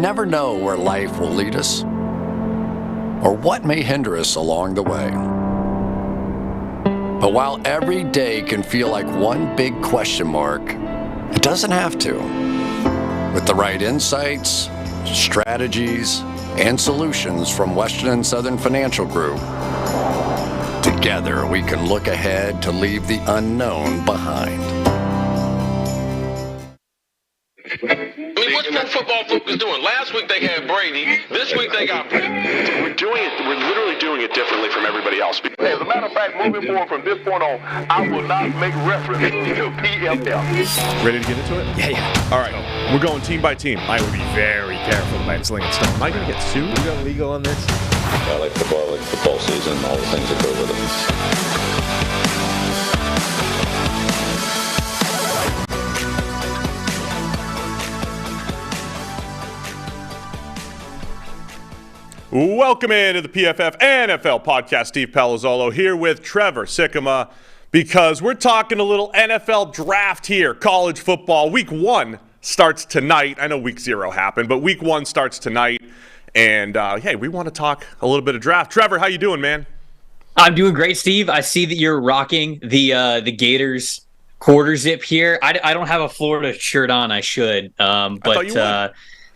never know where life will lead us or what may hinder us along the way. But while every day can feel like one big question mark, it doesn't have to. With the right insights, strategies, and solutions from Western and Southern Financial Group, together we can look ahead to leave the unknown behind. I mean, what's Pro Football Focus doing? Last week they had Brady. This week they got Brady. We're literally doing it differently from everybody else. As a matter of fact, moving forward from this point on, I will not make reference to PFF. Ready to get into it? Yeah. All right. We're going team by team. I would be very careful about slinging stuff. Am I going to get sued? We got legal on this? I like football season, all the things that go with it. Welcome into the PFF NFL podcast. Steve Palazzolo here with Trevor Sikkema because we're talking a little NFL draft here. College football. Week 1 starts tonight. I know week 0 happened, but week 1 starts tonight. And, hey, we want to talk a little bit of draft. Trevor, how you doing, man? I'm doing great, Steve. I see that you're rocking the Gators quarter zip here. I don't have a Florida shirt on. I should.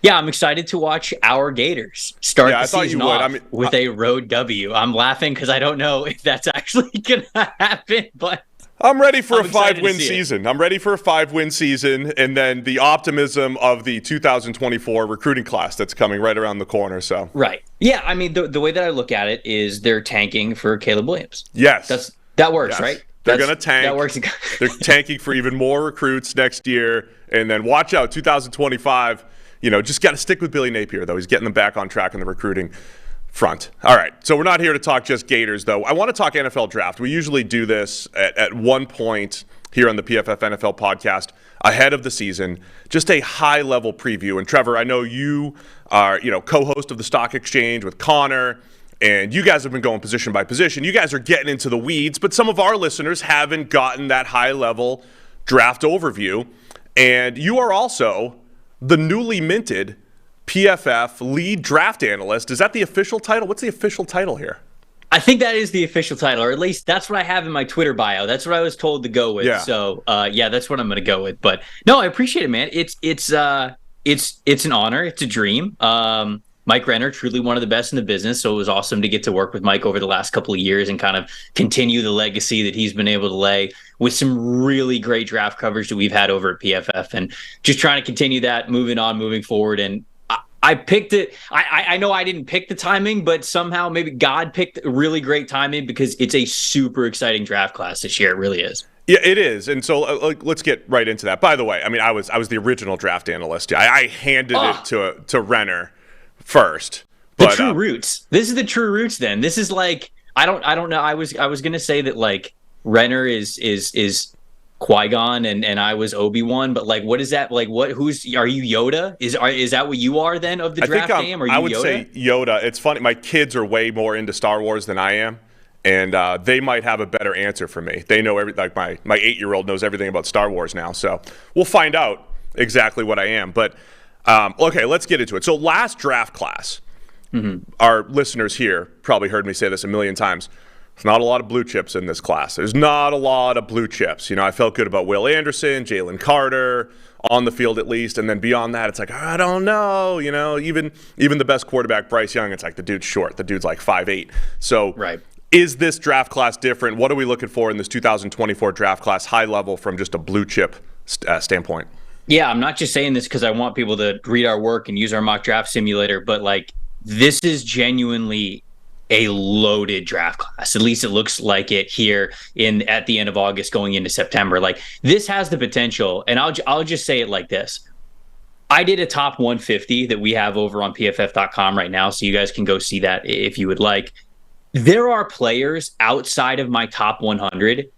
Yeah, I'm excited to watch our Gators start the season off with a road W. I'm laughing because I don't know if that's actually going to happen, but I'm ready for a 5-win season. I'm ready for a 5-win season, and then the optimism of the 2024 recruiting class that's coming right around the corner. So right, yeah. I mean, the way that I look at it is they're tanking for Caleb Williams. Yes, that works, right? They're going to tank. That works. They're tanking for even more recruits next year, and then watch out, 2025. You know, just got to stick with Billy Napier, though. He's getting them back on track in the recruiting front. All right, so we're not here to talk just Gators, though. I want to talk NFL draft. We usually do this at one point here on the PFF NFL podcast ahead of the season, just a high-level preview. And, Trevor, I know you are, co-host of the Stock Exchange with Connor, and you guys have been going position by position. You guys are getting into the weeds, but some of our listeners haven't gotten that high-level draft overview. And you are also the newly minted PFF lead draft analyst. Is that the official title? What's the official title here? I think that is the official title, or at least that's what I have in my Twitter bio. That's what I was told to go with. Yeah. So, that's what I'm going to go with. But no, I appreciate it, man. It's an honor. It's a dream. Mike Renner, truly one of the best in the business. So it was awesome to get to work with Mike over the last couple of years and kind of continue the legacy that he's been able to lay with some really great draft coverage that we've had over at PFF, and just trying to continue that, moving forward. And I picked it. I know I didn't pick the timing, but somehow maybe God picked a really great timing because it's a super exciting draft class this year. It really is. Yeah, it is. And so let's get right into that. By the way, I mean, I was the original draft analyst. I handed it to Renner first. The true roots. This is the true roots. Then this is like I don't know. I was gonna say that like Renner is Qui-Gon and I was Obi-Wan, but like what is that? Like are you Yoda? Is that what you are then of the draft game? Are you I would Yoda? say Yoda. It's funny. My kids are way more into Star Wars than I am. And they might have a better answer for me. They know my 8-year-old knows everything about Star Wars now. So we'll find out exactly what I am. But okay, let's get into it. So last draft class, our listeners here probably heard me say this a million times. There's not a lot of blue chips in this class. There's not a lot of blue chips. I felt good about Will Anderson, Jalen Carter, on the field at least. And then beyond that, it's like, I don't know. Even the best quarterback, Bryce Young, it's like the dude's short. The dude's like 5'8". So right. Is this draft class different? What are we looking for in this 2024 draft class, high level from just a blue chip standpoint? Yeah, I'm not just saying this because I want people to read our work and use our mock draft simulator, but like this is genuinely a loaded draft class. At least it looks like it here at the end of August going into September. Like this has the potential, and I'll just say it like this. I did a top 150 that we have over on PFF.com right now, so you guys can go see that if you would like. There are players outside of my top 100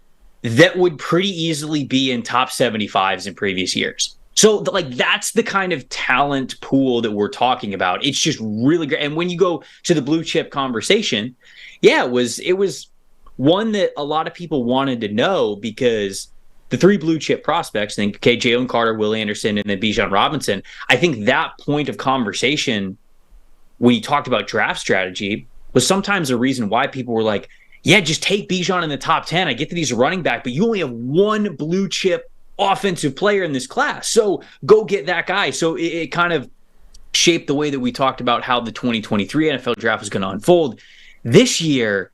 that would pretty easily be in top 75s in previous years. So like that's the kind of talent pool that we're talking about. It's just really great. And when you go to the blue chip conversation, yeah, it was one that a lot of people wanted to know because the three blue chip prospects, I think, okay, Jalen Carter, Will Anderson, and then Bijan Robinson, I think that point of conversation when you talked about draft strategy was sometimes the reason why people were like, yeah, just take Bijan in the top 10. I get that he's a running back, but you only have one blue chip offensive player in this class. So go get that guy. So it kind of shaped the way that we talked about how the 2023 NFL draft was going to unfold. This year,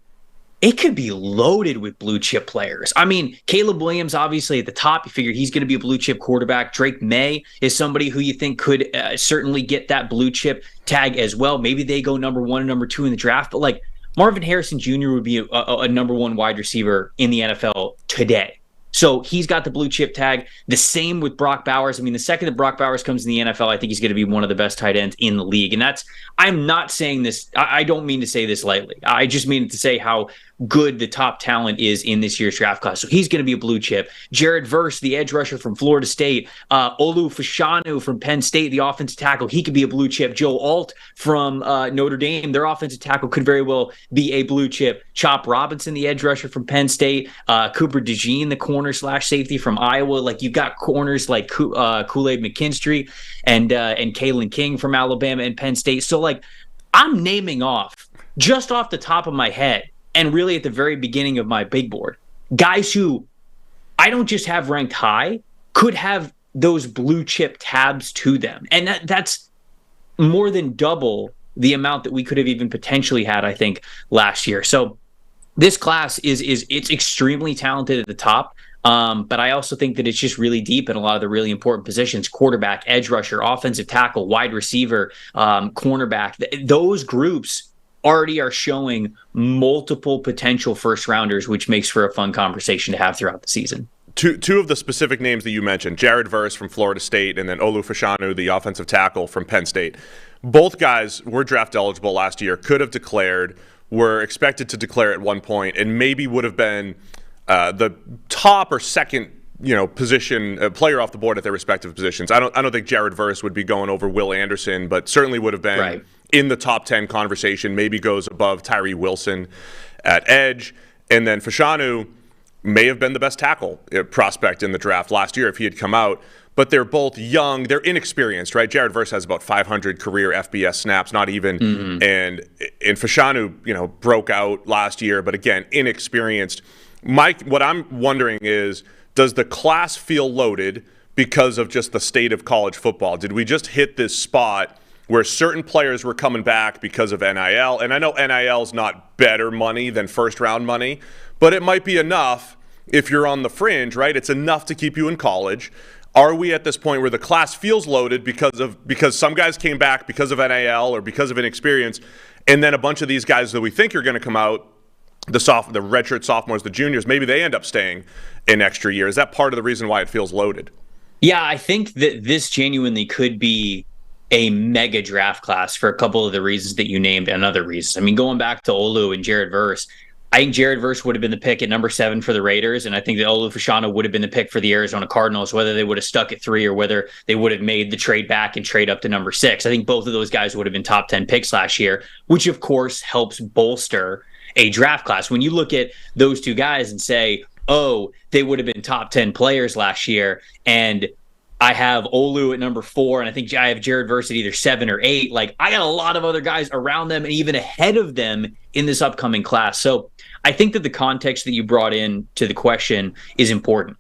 it could be loaded with blue chip players. I mean, Caleb Williams, obviously at the top, you figure he's going to be a blue chip quarterback. Drake May is somebody who you think could certainly get that blue chip tag as well. Maybe they go number 1 and number 2 in the draft, but like Marvin Harrison Jr. would be a number 1 wide receiver in the NFL today. So he's got the blue chip tag. The same with Brock Bowers. I mean, the second that Brock Bowers comes in the NFL, I think he's going to be one of the best tight ends in the league. And I'm not saying this, I don't mean to say this lightly. I just mean to say how good the top talent is in this year's draft class. So he's going to be a blue chip. Jared Verse, the edge rusher from Florida State. Olu Fashanu from Penn State, the offensive tackle. He could be a blue chip. Joe Alt from Notre Dame, their offensive tackle, could very well be a blue chip. Chop Robinson, the edge rusher from Penn State. Cooper DeJean, the corner/safety from Iowa. Like, you've got corners like Kool-Aid McKinstry and Kalen King from Alabama and Penn State. So, like, I'm naming off, just off the top of my head, and really at the very beginning of my big board, guys who I don't just have ranked high, could have those blue chip tabs to them. And that's more than double the amount that we could have even potentially had, I think, last year. So this class it's extremely talented at the top. But I also think that it's just really deep in a lot of the really important positions: quarterback, edge rusher, offensive tackle, wide receiver, cornerback. Those groups already are showing multiple potential first rounders, which makes for a fun conversation to have throughout the season. Two of the specific names that you mentioned, Jared Verse from Florida State and then Olu Fashanu, the offensive tackle from Penn State. Both guys were draft eligible last year, could have declared, were expected to declare at one point, and maybe would have been the top or second, position player off the board at their respective positions. I don't think Jared Verse would be going over Will Anderson, but certainly would have been in the top 10 conversation. Maybe goes above Tyree Wilson at edge, and then Fashanu may have been the best tackle prospect in the draft last year if he had come out. But they're both young. They're inexperienced, right? Jared Verse has about 500 career FBS snaps, not even. Mm-hmm. And Fashanu, broke out last year, but again, inexperienced. Mike, what I'm wondering is, does the class feel loaded because of just the state of college football? Did we just hit this spot where certain players were coming back because of NIL? And I know NIL is not better money than first-round money, but it might be enough if you're on the fringe, right? It's enough to keep you in college. Are we at this point where the class feels loaded because some guys came back because of NIL or because of inexperience, and then a bunch of these guys that we think are going to come out, the redshirt sophomores, the juniors, maybe they end up staying an extra year? Is that part of the reason why it feels loaded? Yeah, I think that this genuinely could be a mega draft class for a couple of the reasons that you named and other reasons. I mean, going back to Olu and Jared Verse, I think Jared Verse would have been the pick at number 7 for the Raiders, and I think that Olu Fashanu would have been the pick for the Arizona Cardinals, whether they would have stuck at 3 or whether they would have made the trade back and trade up to number 6. I think both of those guys would have been top 10 picks last year, which of course helps bolster a draft class. When you look at those two guys and say, oh, they would have been top 10 players last year, and I have Olu at number 4, and I think I have Jared Verse at either 7 or 8. Like, I got a lot of other guys around them and even ahead of them in this upcoming class. So I think that the context that you brought in to the question is important.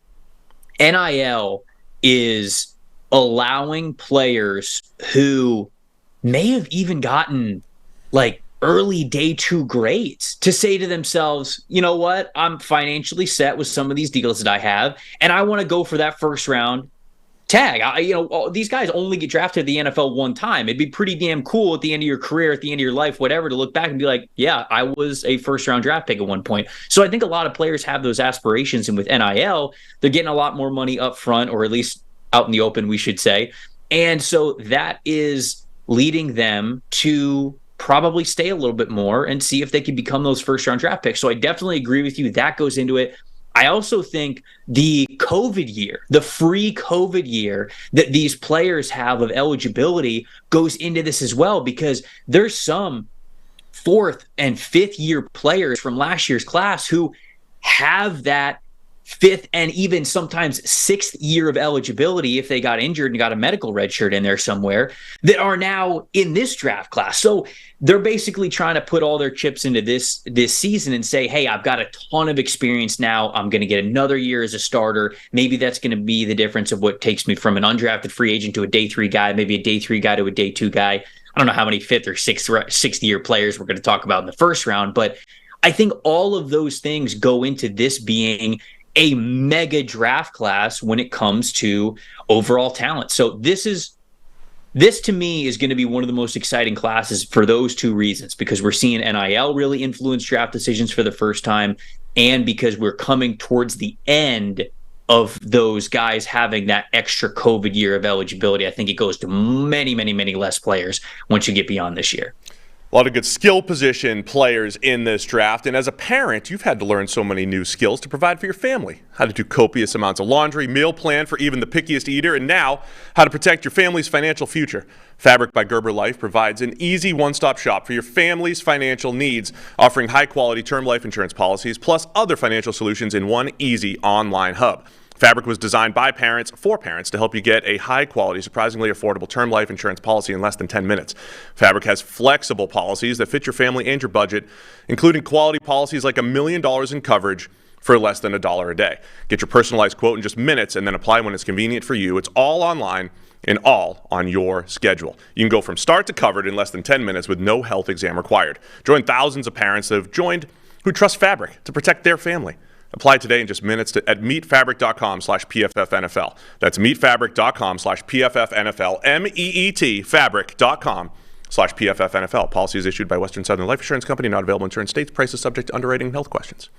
NIL is allowing players who may have even gotten like early day 2 grades to say to themselves, you know what, I'm financially set with some of these deals that I have, and I want to go for that first round tag. These guys only get drafted to the NFL one time. It'd be pretty damn cool at the end of your career, at the end of your life, whatever, to look back and be like, yeah, I was a first round draft pick at one point. So I think a lot of players have those aspirations, and with NIL, they're getting a lot more money up front, or at least out in the open, we should say. And so that is leading them to probably stay a little bit more and see if they can become those first round draft picks. So I definitely agree with you. That goes into it. I also think the COVID year, the free COVID year that these players have of eligibility goes into this as well, because there's some 4th and 5th year players from last year's class who have that fifth and even sometimes sixth year of eligibility if they got injured and got a medical red shirt in there somewhere that are now in this draft class. So they're basically trying to put all their chips into this season and say, hey, I've got a ton of experience now. I'm going to get another year as a starter. Maybe that's going to be the difference of what takes me from an undrafted free agent to a day 3 guy, maybe a day 3 guy to a day 2 guy. I don't know how many fifth or sixth year players we're going to talk about in the first round, but I think all of those things go into this being a mega draft class when it comes to overall talent. So this to me is going to be one of the most exciting classes for those 2 reasons, because we're seeing NIL really influence draft decisions for the first time, and because we're coming towards the end of those guys having that extra COVID year of eligibility. I think it goes to many, many, many less players once you get beyond this year. A lot of good skill position players in this draft. And as a parent, you've had to learn so many new skills to provide for your family. How to do copious amounts of laundry, meal plan for even the pickiest eater, and now how to protect your family's financial future. Fabric by Gerber Life provides an easy one-stop shop for your family's financial needs, offering high-quality term life insurance policies plus other financial solutions in one easy online hub. Fabric was designed by parents for parents to help you get a high-quality, surprisingly affordable term life insurance policy in less than 10 minutes. Fabric has flexible policies that fit your family and your budget, including quality policies like $1 million in coverage for less than $1 a day. Get your personalized quote in just minutes and then apply when it's convenient for you. It's all online and all on your schedule. You can go from start to covered in less than 10 minutes with no health exam required. Join thousands of parents that have joined who trust Fabric to protect their family. Apply today in just minutes at meetfabric.com/PFFNFL. That's meetfabric.com/PFFNFL. MEET fabric.com/PFFNFL. Policy is issued by Western Southern Life Insurance Company, not available in certain states. Prices subject to underwriting and health questions.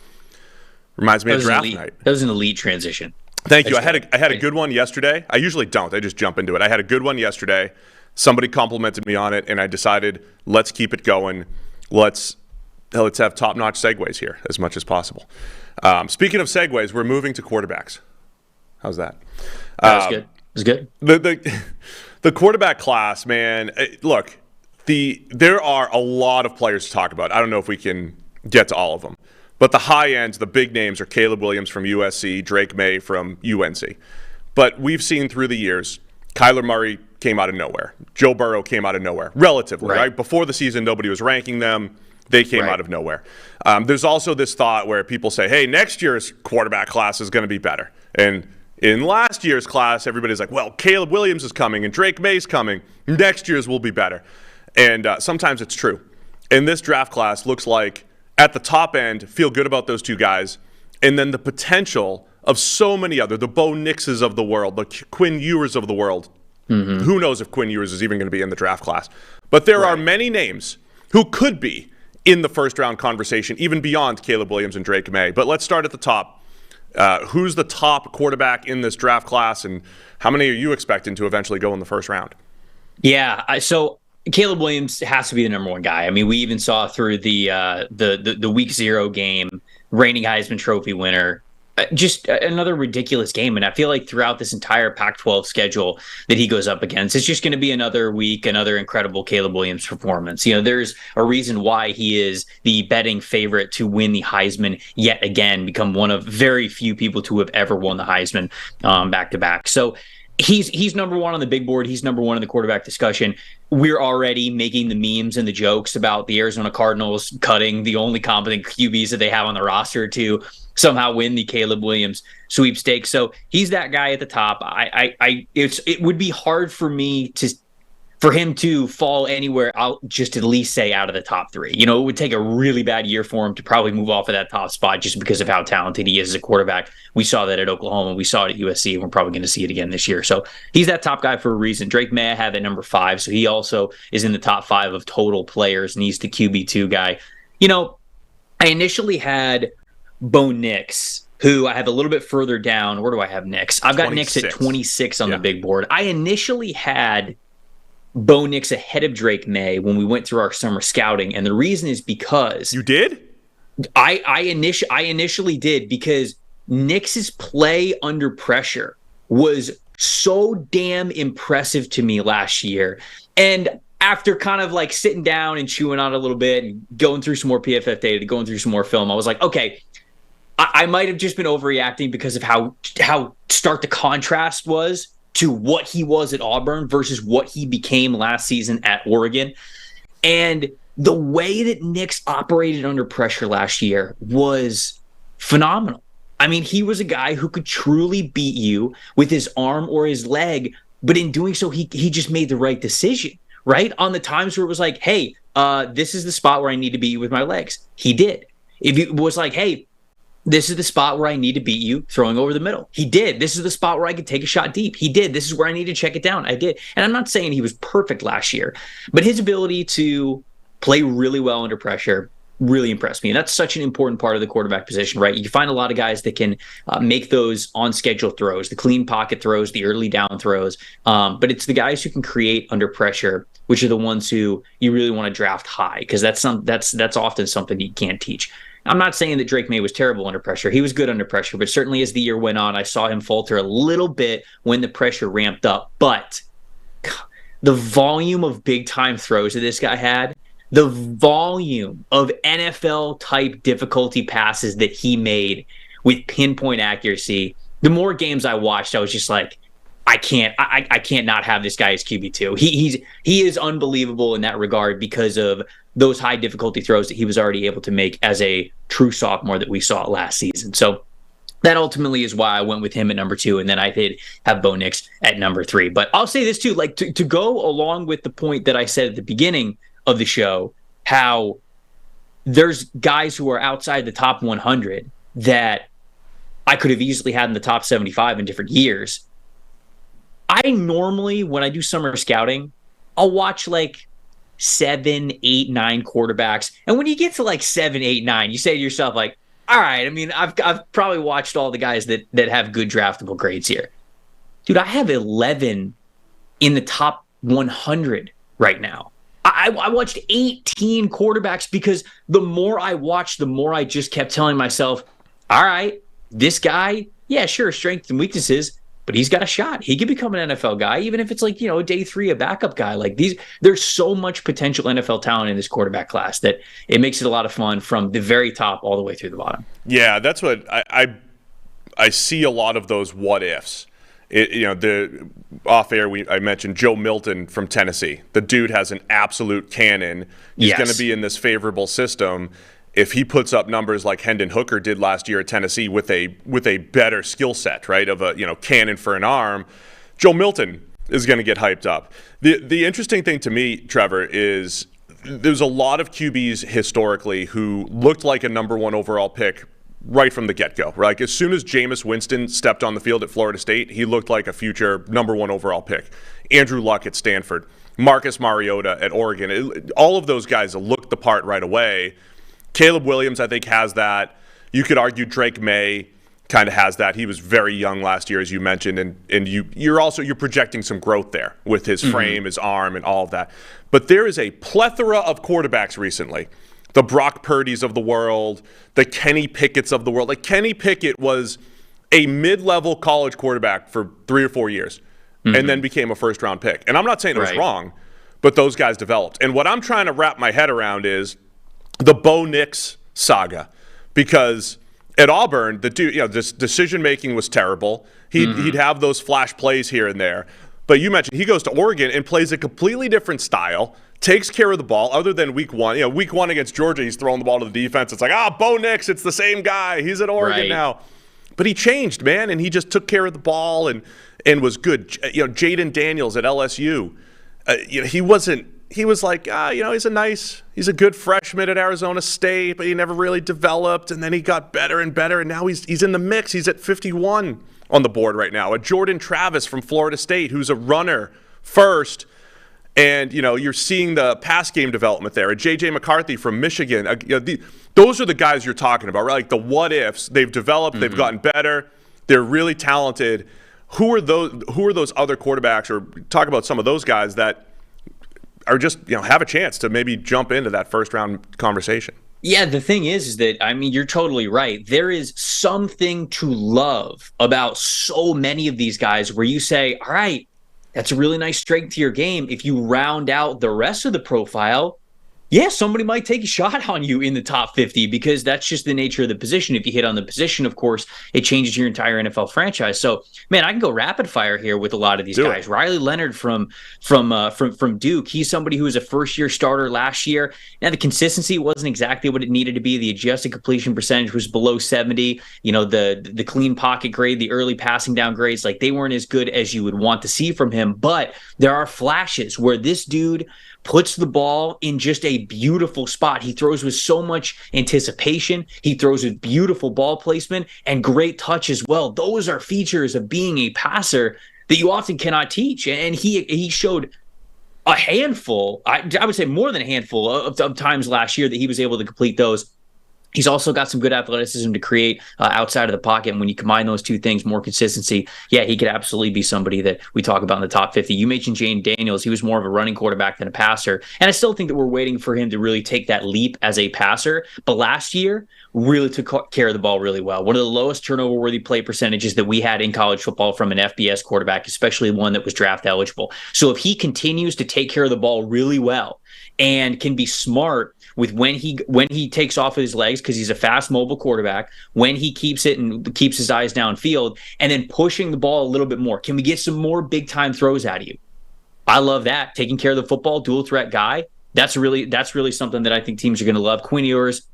Reminds me of draft night. That was an elite transition. Thank you. I had a good one yesterday. I usually don't. I just jump into it. I had a good one yesterday. Somebody complimented me on it, and I decided let's keep it going. Let's have top-notch segues here as much as possible. Speaking of segues, we're moving to quarterbacks. How's that? That was good. It was good. The quarterback class, man. Look, there are a lot of players to talk about. I don't know if we can get to all of them, but the high ends, the big names, are Caleb Williams from USC, Drake May from UNC. But we've seen through the years, Kyler Murray came out of nowhere. Joe Burrow came out of nowhere, relatively, right? Before the season, nobody was ranking them. They came out of nowhere. There's also this thought where people say, hey, next year's quarterback class is going to be better. And in last year's class, everybody's like, well, Caleb Williams is coming and Drake May's coming. Next year's will be better. And sometimes it's true. And this draft class looks like, at the top end, feel good about those 2 guys. And then the potential of so many other, the Bo Nixes of the world, the Quinn Ewers of the world. Mm-hmm. Who knows if Quinn Ewers is even going to be in the draft class. But there are many names who could be in the first round conversation, even beyond Caleb Williams and Drake May. But let's start at the top. Who's the top quarterback in this draft class, and how many are you expecting to eventually go in the first round? Yeah, so Caleb Williams has to be the number 1 guy. I mean, we even saw through the week 0 game, reigning Heisman Trophy winner, just another ridiculous game. And I feel like throughout this entire Pac-12 schedule that he goes up against, it's just going to be another week, another incredible Caleb Williams performance. You know, there's a reason why he is the betting favorite to win the Heisman yet again, become one of very few people to have ever won the Heisman back-to-back. So he's number 1 on the big board. He's number 1 in the quarterback discussion. We're already making the memes and the jokes about the Arizona Cardinals cutting the only competent QBs that they have on the roster to somehow win the Caleb Williams sweepstakes. So he's that guy at the top. It would be hard for me for him to fall anywhere. I'll just at least say out of the top 3. You know, it would take a really bad year for him to probably move off of that top spot just because of how talented he is as a quarterback. We saw that at Oklahoma. We saw it at USC, and we're probably going to see it again this year. So he's that top guy for a reason. Drake May I have at number 5, so he also is in the top 5 of total players, and he's the QB2 guy. You know, I initially had Bo Nix, who I have a little bit further down. Where do I have Nix? I've got 26. Nix at 26 on the big board. I initially had Bo Nix ahead of Drake May when we went through our summer scouting, and the reason is because you did. I initially did, because Nix's play under pressure was so damn impressive to me last year, and after kind of like sitting down and chewing on it a little bit and going through some more PFF data, going through some more film, I was like, okay, I might have just been overreacting because of how stark the contrast was to what he was at Auburn versus what he became last season at Oregon. And the way that Nix operated under pressure last year was phenomenal. I mean, he was a guy who could truly beat you with his arm or his leg, but in doing so, he just made the right decision, right? On the times where it was like, hey, this is the spot where I need to beat you with my legs. He did. If it was like, hey, this is the spot where I need to beat you throwing over the middle. He did. This is the spot where I could take a shot deep. He did. This is where I need to check it down. I did. And I'm not saying he was perfect last year, but his ability to play really well under pressure really impressed me. And that's such an important part of the quarterback position, right? You find a lot of guys that can make those on-schedule throws, the clean pocket throws, the early down throws. But it's the guys who can create under pressure, which are the ones who you really want to draft high, because that's often something you can't teach. I'm not saying that Drake May was terrible under pressure. He was good under pressure, but certainly as the year went on, I saw him falter a little bit when the pressure ramped up. But the volume of big-time throws that this guy had, the volume of NFL-type difficulty passes that he made with pinpoint accuracy, the more games I watched, I was just like, I can't not have this guy as QB2. He is unbelievable in that regard because of those high difficulty throws that he was already able to make as a true sophomore that we saw last season. So that ultimately is why I went with him at number 2, and then I did have Bo Nix at number 3. But I'll say this too, like to go along with the point that I said at the beginning of the show, how there's guys who are outside the top 100 that I could have easily had in the top 75 in different years. I normally, when I do summer scouting, I'll watch like 7, 8, 9 quarterbacks. And when you get to like 7, 8, 9, you say to yourself like, all right, I mean, I've probably watched all the guys that have good draftable grades here. Dude, I have 11 in the top 100 right now. I watched 18 quarterbacks because the more I watched, the more I just kept telling myself, all right, this guy, yeah, sure, strengths and weaknesses, but he's got a shot. He could become an NFL guy, even if it's like, day 3, a backup guy. Like there's so much potential NFL talent in this quarterback class that it makes it a lot of fun from the very top all the way through the bottom. Yeah, that's what I see a lot of those what ifs. The off air I mentioned Joe Milton from Tennessee. The dude has an absolute cannon. He's going to be in this favorable system. If he puts up numbers like Hendon Hooker did last year at Tennessee with a better skill set, right, of a cannon for an arm, Joe Milton is going to get hyped up. The interesting thing to me, Trevor, is there's a lot of QBs historically who looked like a number 1 overall pick right from the get-go. Like as soon as Jameis Winston stepped on the field at Florida State, he looked like a future number 1 overall pick. Andrew Luck at Stanford, Marcus Mariota at Oregon, all of those guys looked the part right away. Caleb Williams, I think, has that. You could argue Drake May kind of has that. He was very young last year, as you mentioned, and you're projecting some growth there with his frame, his arm, and all of that. But there is a plethora of quarterbacks recently. The Brock Purdys of the world, the Kenny Pickett's of the world. Like Kenny Pickett was a mid-level college quarterback for 3 or 4 years and then became a first-round pick. And I'm not saying it was wrong, but those guys developed. And what I'm trying to wrap my head around is the Bo Nix saga, because at Auburn, the dude, this decision-making was terrible. He'd have those flash plays here and there. But you mentioned he goes to Oregon and plays a completely different style, takes care of the ball, other than week 1. Week 1 against Georgia, he's throwing the ball to the defense. It's like, Bo Nix, it's the same guy. He's at Oregon now. But he changed, man, and he just took care of the ball and was good. Jaden Daniels at LSU, he wasn't. He was like, he's a good freshman at Arizona State, but he never really developed, and then he got better and better, and now he's in the mix. He's at 51 on the board right now. A Jordan Travis from Florida State, who's a runner first, and you're seeing the pass game development there. A J.J. McCarthy from Michigan. Those are the guys you're talking about, right? Like the what ifs. They've developed. They've gotten better. They're really talented. Who are those other quarterbacks, or talk about some of those guys that are just, have a chance to maybe jump into that first round conversation? Yeah, the thing is that, you're totally right. There is something to love about so many of these guys where you say, all right, that's a really nice strength to your game. If you round out the rest of the profile, Yeah, somebody might take a shot on you in the top 50 because that's just the nature of the position. If you hit on the position, of course, it changes your entire NFL franchise. So, man, I can go rapid fire here with a lot of these guys. Riley Leonard from Duke, he's somebody who was a first-year starter last year. Now, the consistency wasn't exactly what it needed to be. The adjusted completion percentage was below 70. You know, the clean pocket grade, the early passing down grades, like they weren't as good as you would want to see from him. But there are flashes where this dude puts the ball in just a beautiful spot. He throws with so much anticipation. He throws with beautiful ball placement and great touch as well. Those are features of being a passer that you often cannot teach. And he showed a handful, I would say more than a handful of times last year that he was able to complete those. He's also got some good athleticism to create outside of the pocket. And when you combine those two things, more consistency, yeah, he could absolutely be somebody that we talk about in the top 50. You mentioned Jane Daniels. He was more of a running quarterback than a passer. And I still think that we're waiting for him to really take that leap as a passer. But last year, really took care of the ball really well. One of the lowest turnover-worthy play percentages that we had in college football from an FBS quarterback, especially one that was draft eligible. So if he continues to take care of the ball really well and can be smart with when he takes off his legs, because he's a fast, mobile quarterback, when he keeps it and keeps his eyes downfield, and then pushing the ball a little bit more. Can we get some more big-time throws out of you? I love that. Taking care of the football, dual-threat guy, that's really something that I think teams are going to love. Quinn Ewers,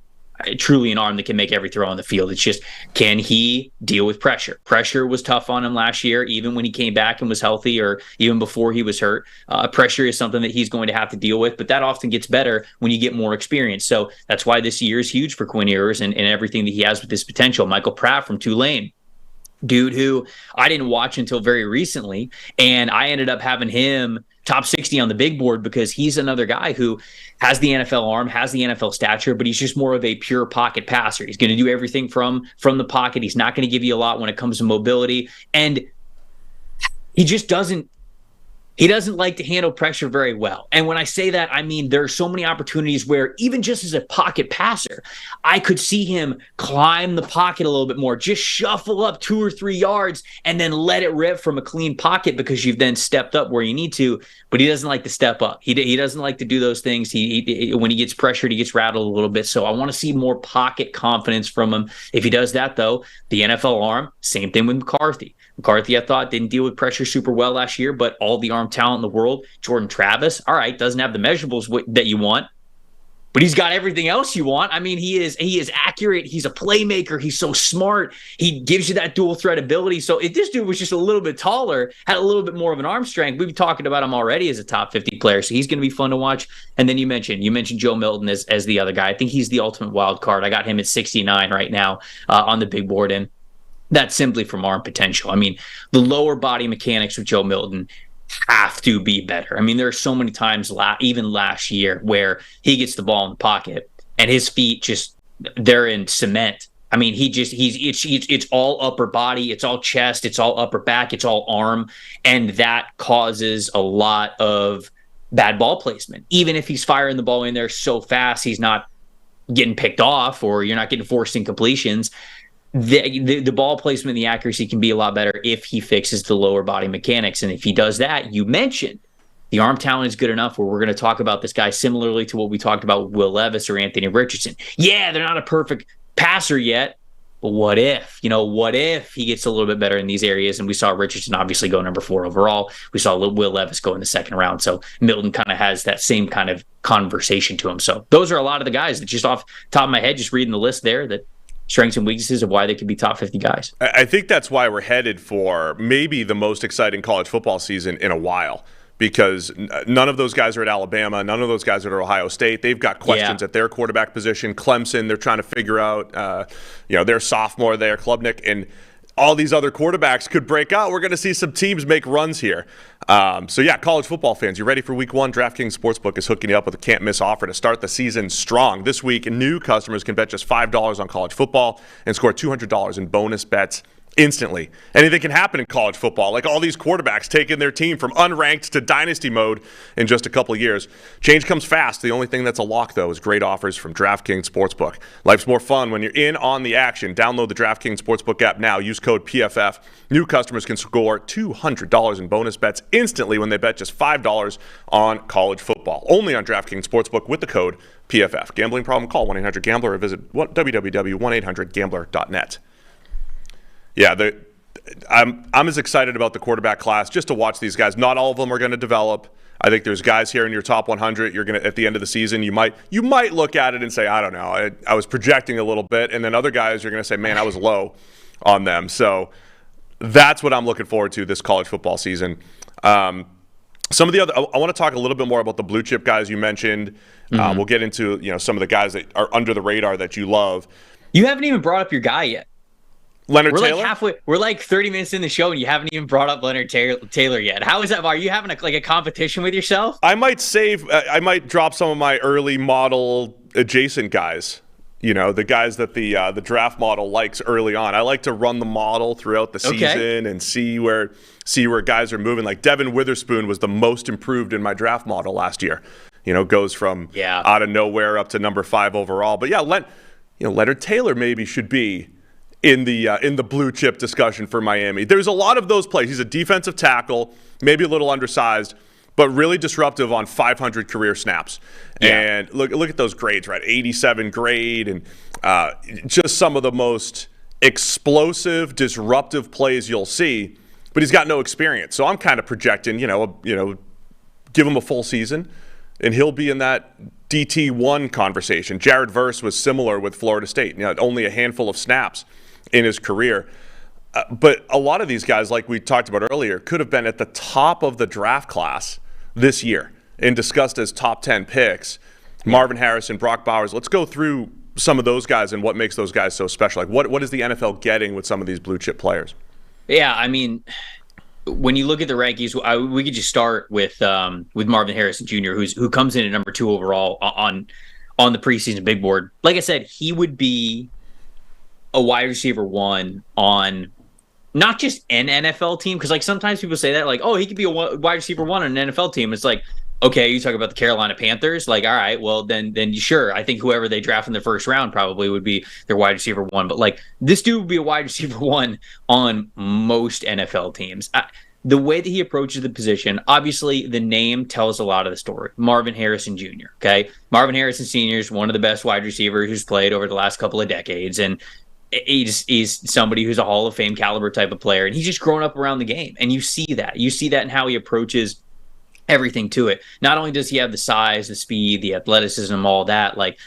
truly an arm that can make every throw on the field. It's just, can he deal with pressure? Pressure was tough on him last year, even when he came back and was healthy, or even before he was hurt. Pressure is something that he's going to have to deal with, but that often gets better when you get more experience. So that's why this year is huge for Quinn Ewers and everything that he has with his potential. Michael Pratt from Tulane, dude who I didn't watch until very recently, and I ended up having him top 60 on the big board because he's another guy who has the NFL arm, has the NFL stature, but he's just more of a pure pocket passer. He's going to do everything from the pocket. He's not going to give you a lot when it comes to mobility, and he just doesn't like to handle pressure very well. And when I say that, I mean there are so many opportunities where even just as a pocket passer, I could see him climb the pocket a little bit more, just shuffle up 2 or 3 yards and then let it rip from a clean pocket because you've then stepped up where you need to. But he doesn't like to step up. He doesn't like to do those things. He when he gets pressured, he gets rattled a little bit. So I want to see more pocket confidence from him. If he does that, though, the NFL arm, same thing with McCarthy. McCarthy, I thought, didn't deal with pressure super well last year, but all the arm talent in the world. Jordan Travis, all right, doesn't have the measurables that you want, but he's got everything else you want. I mean, he is accurate. He's a playmaker. He's so smart. He gives you that dual threat ability. So if this dude was just a little bit taller, had a little bit more of an arm strength, we'd be talking about him already as a top 50 player. So he's going to be fun to watch. And then you mentioned Joe Milton as the other guy. I think he's the ultimate wild card. I got him at 69 right now on the big board, and that's simply from arm potential. I mean, the lower body mechanics of Joe Milton have to be better. I mean, there are so many times, even last year, where he gets the ball in the pocket and his feet they're in cement. I mean, it's all upper body, it's all chest, it's all upper back, it's all arm, and that causes a lot of bad ball placement. Even if he's firing the ball in there so fast, he's not getting picked off, or you're not getting forced incompletions. The ball placement and the accuracy can be a lot better if he fixes the lower body mechanics. And if he does that, you mentioned the arm talent is good enough where we're going to talk about this guy similarly to what we talked about with Will Levis or Anthony Richardson. Yeah, they're not a perfect passer yet, but what if he gets a little bit better in these areas? And we saw Richardson obviously go number 4 overall. We saw Will Levis go in the second round. So Milton kind of has that same kind of conversation to him. So those are a lot of the guys that just off the top of my head, just reading the list there, that strengths and weaknesses of why they could be top 50 guys. I think that's why we're headed for maybe the most exciting college football season in a while, because none of those guys are at Alabama. None of those guys are at Ohio State. They've got questions at their quarterback position. Clemson, they're trying to figure out, their sophomore there, Klubnik, and all these other quarterbacks could break out. We're going to see some teams make runs here. College football fans, you ready for week 1? DraftKings Sportsbook is hooking you up with a can't-miss offer to start the season strong. This week, new customers can bet just $5 on college football and score $200 in bonus bets instantly. Anything can happen in college football, like all these quarterbacks taking their team from unranked to dynasty mode in just a couple of years. Change comes fast. The only thing that's a lock, though, is great offers from DraftKings Sportsbook. Life's more fun when you're in on the action. Download the DraftKings Sportsbook app now. Use code PFF. New customers can score $200 in bonus bets instantly when they bet just $5 on college football. Only on DraftKings Sportsbook with the code PFF. Gambling problem? Call 1-800-GAMBLER or visit www.1800gambler.net. Yeah, I'm as excited about the quarterback class just to watch these guys. Not all of them are going to develop. I think there's guys here in your top 100. You're going to, at the end of the season, you might look at it and say, I don't know, I was projecting a little bit, and then other guys you're going to say, man, I was low on them. So that's what I'm looking forward to this college football season. Some of the other, I want to talk a little bit more about the blue chip guys you mentioned. We'll get into some of the guys that are under the radar that you love. You haven't even brought up your guy yet. Leonard Taylor? Taylor? Like halfway. We're like 30 minutes in the show, and you haven't even brought up Leonard Taylor yet. How is that? Are you having a competition with yourself? I might drop some of my early model adjacent guys. The guys that the draft model likes early on. I like to run the model throughout the season and see where guys are moving. Like Devin Witherspoon was the most improved in my draft model last year. Goes from out of nowhere up to number 5 overall. But yeah, Leonard Taylor maybe should be in the blue chip discussion for Miami. There's a lot of those plays. He's a defensive tackle, maybe a little undersized, but really disruptive on 500 career snaps. Yeah. And look at those grades, right? 87 grade, and just some of the most explosive, disruptive plays you'll see. But he's got no experience, so I'm kind of projecting, give him a full season, and he'll be in that DT1 conversation. Jared Verse was similar with Florida State. Only a handful of snaps in his career. But a lot of these guys, like we talked about earlier, could have been at the top of the draft class this year and discussed as top 10 picks. Marvin Harrison, Brock Bowers. Let's go through some of those guys and what makes those guys so special. Like what is the NFL getting with some of these blue chip players? Yeah, I mean, when you look at the rankings, we could just start with Marvin Harrison Jr., who comes in at number 2 overall on the preseason big board. Like I said, he would be a wide receiver 1 on not just an NFL team, because like sometimes people say that, like, oh, he could be a wide receiver 1 on an NFL team. It's like, okay, you talk about the Carolina Panthers, like, all right, well then sure, I think whoever they draft in the first round probably would be their wide receiver 1. But like this dude would be a wide receiver 1 on most NFL teams. The way that he approaches the position, obviously the name tells a lot of the story. Marvin Harrison Jr., okay? Marvin Harrison Sr. is one of the best wide receivers who's played over the last couple of decades, and he's somebody who's a Hall of Fame caliber type of player, and he's just grown up around the game, and you see that. You see that in how he approaches everything to it. Not only does he have the size, the speed, the athleticism, all that, like,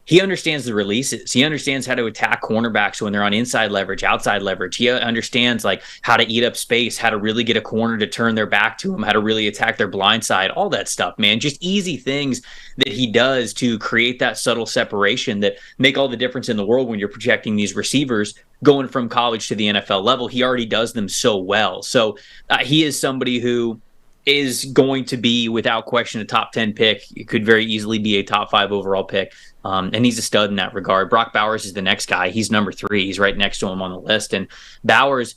he understands the releases. He understands how to attack cornerbacks when they're on inside leverage, outside leverage. He understands like how to eat up space, how to really get a corner to turn their back to him, how to really attack their blind side, all that stuff, man. Just easy things that he does to create that subtle separation that make all the difference in the world when you're projecting these receivers going from college to the NFL level. He already does them so well. So he is somebody who is going to be, without question, a top 10 pick. It could very easily be a top 5 overall pick. And he's a stud in that regard. Brock Bowers is the next guy. He's number 3. He's right next to him on the list. And Bowers,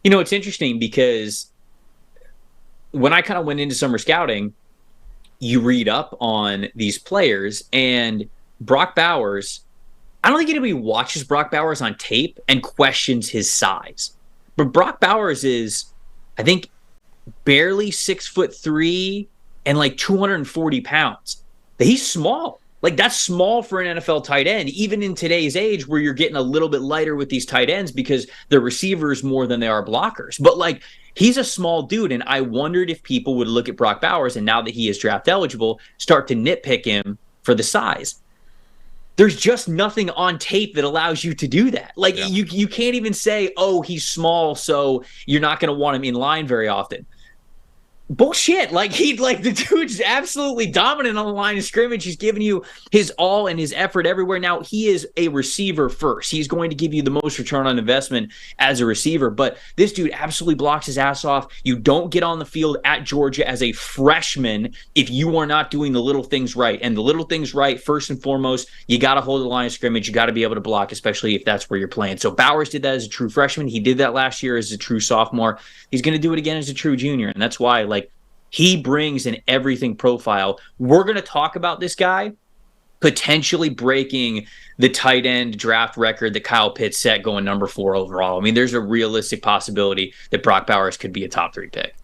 it's interesting because when I kind of went into summer scouting, you read up on these players, and Brock Bowers, I don't think anybody watches Brock Bowers on tape and questions his size. But Brock Bowers is, I think, barely 6'3" and like 240 pounds. He's small. Like, that's small for an NFL tight end, even in today's age where you're getting a little bit lighter with these tight ends because they're receivers more than they are blockers. But like, he's a small dude, and I wondered if people would look at Brock Bowers, and now that he is draft eligible, start to nitpick him for the size. There's just nothing on tape that allows you to do that. Like, you can't even say, oh, he's small, so you're not going to want him in line very often. Bullshit. Like the dude's absolutely dominant on the line of scrimmage. He's giving you his all and his effort everywhere. Now, he is a receiver first. He's going to give you the most return on investment as a receiver, but this dude absolutely blocks his ass off. You don't get on the field at Georgia as a freshman if you are not doing the little things right. And the little things right, first and foremost, you got to hold the line of scrimmage. You got to be able to block, especially if that's where you're playing. So Bowers did that as a true freshman. He did that last year as a true sophomore. He's going to do it again as a true junior. And that's why, he brings an everything profile. We're going to talk about this guy potentially breaking the tight end draft record that Kyle Pitts set going number 4 overall. I mean, there's a realistic possibility that Brock Bowers could be a top 3 pick.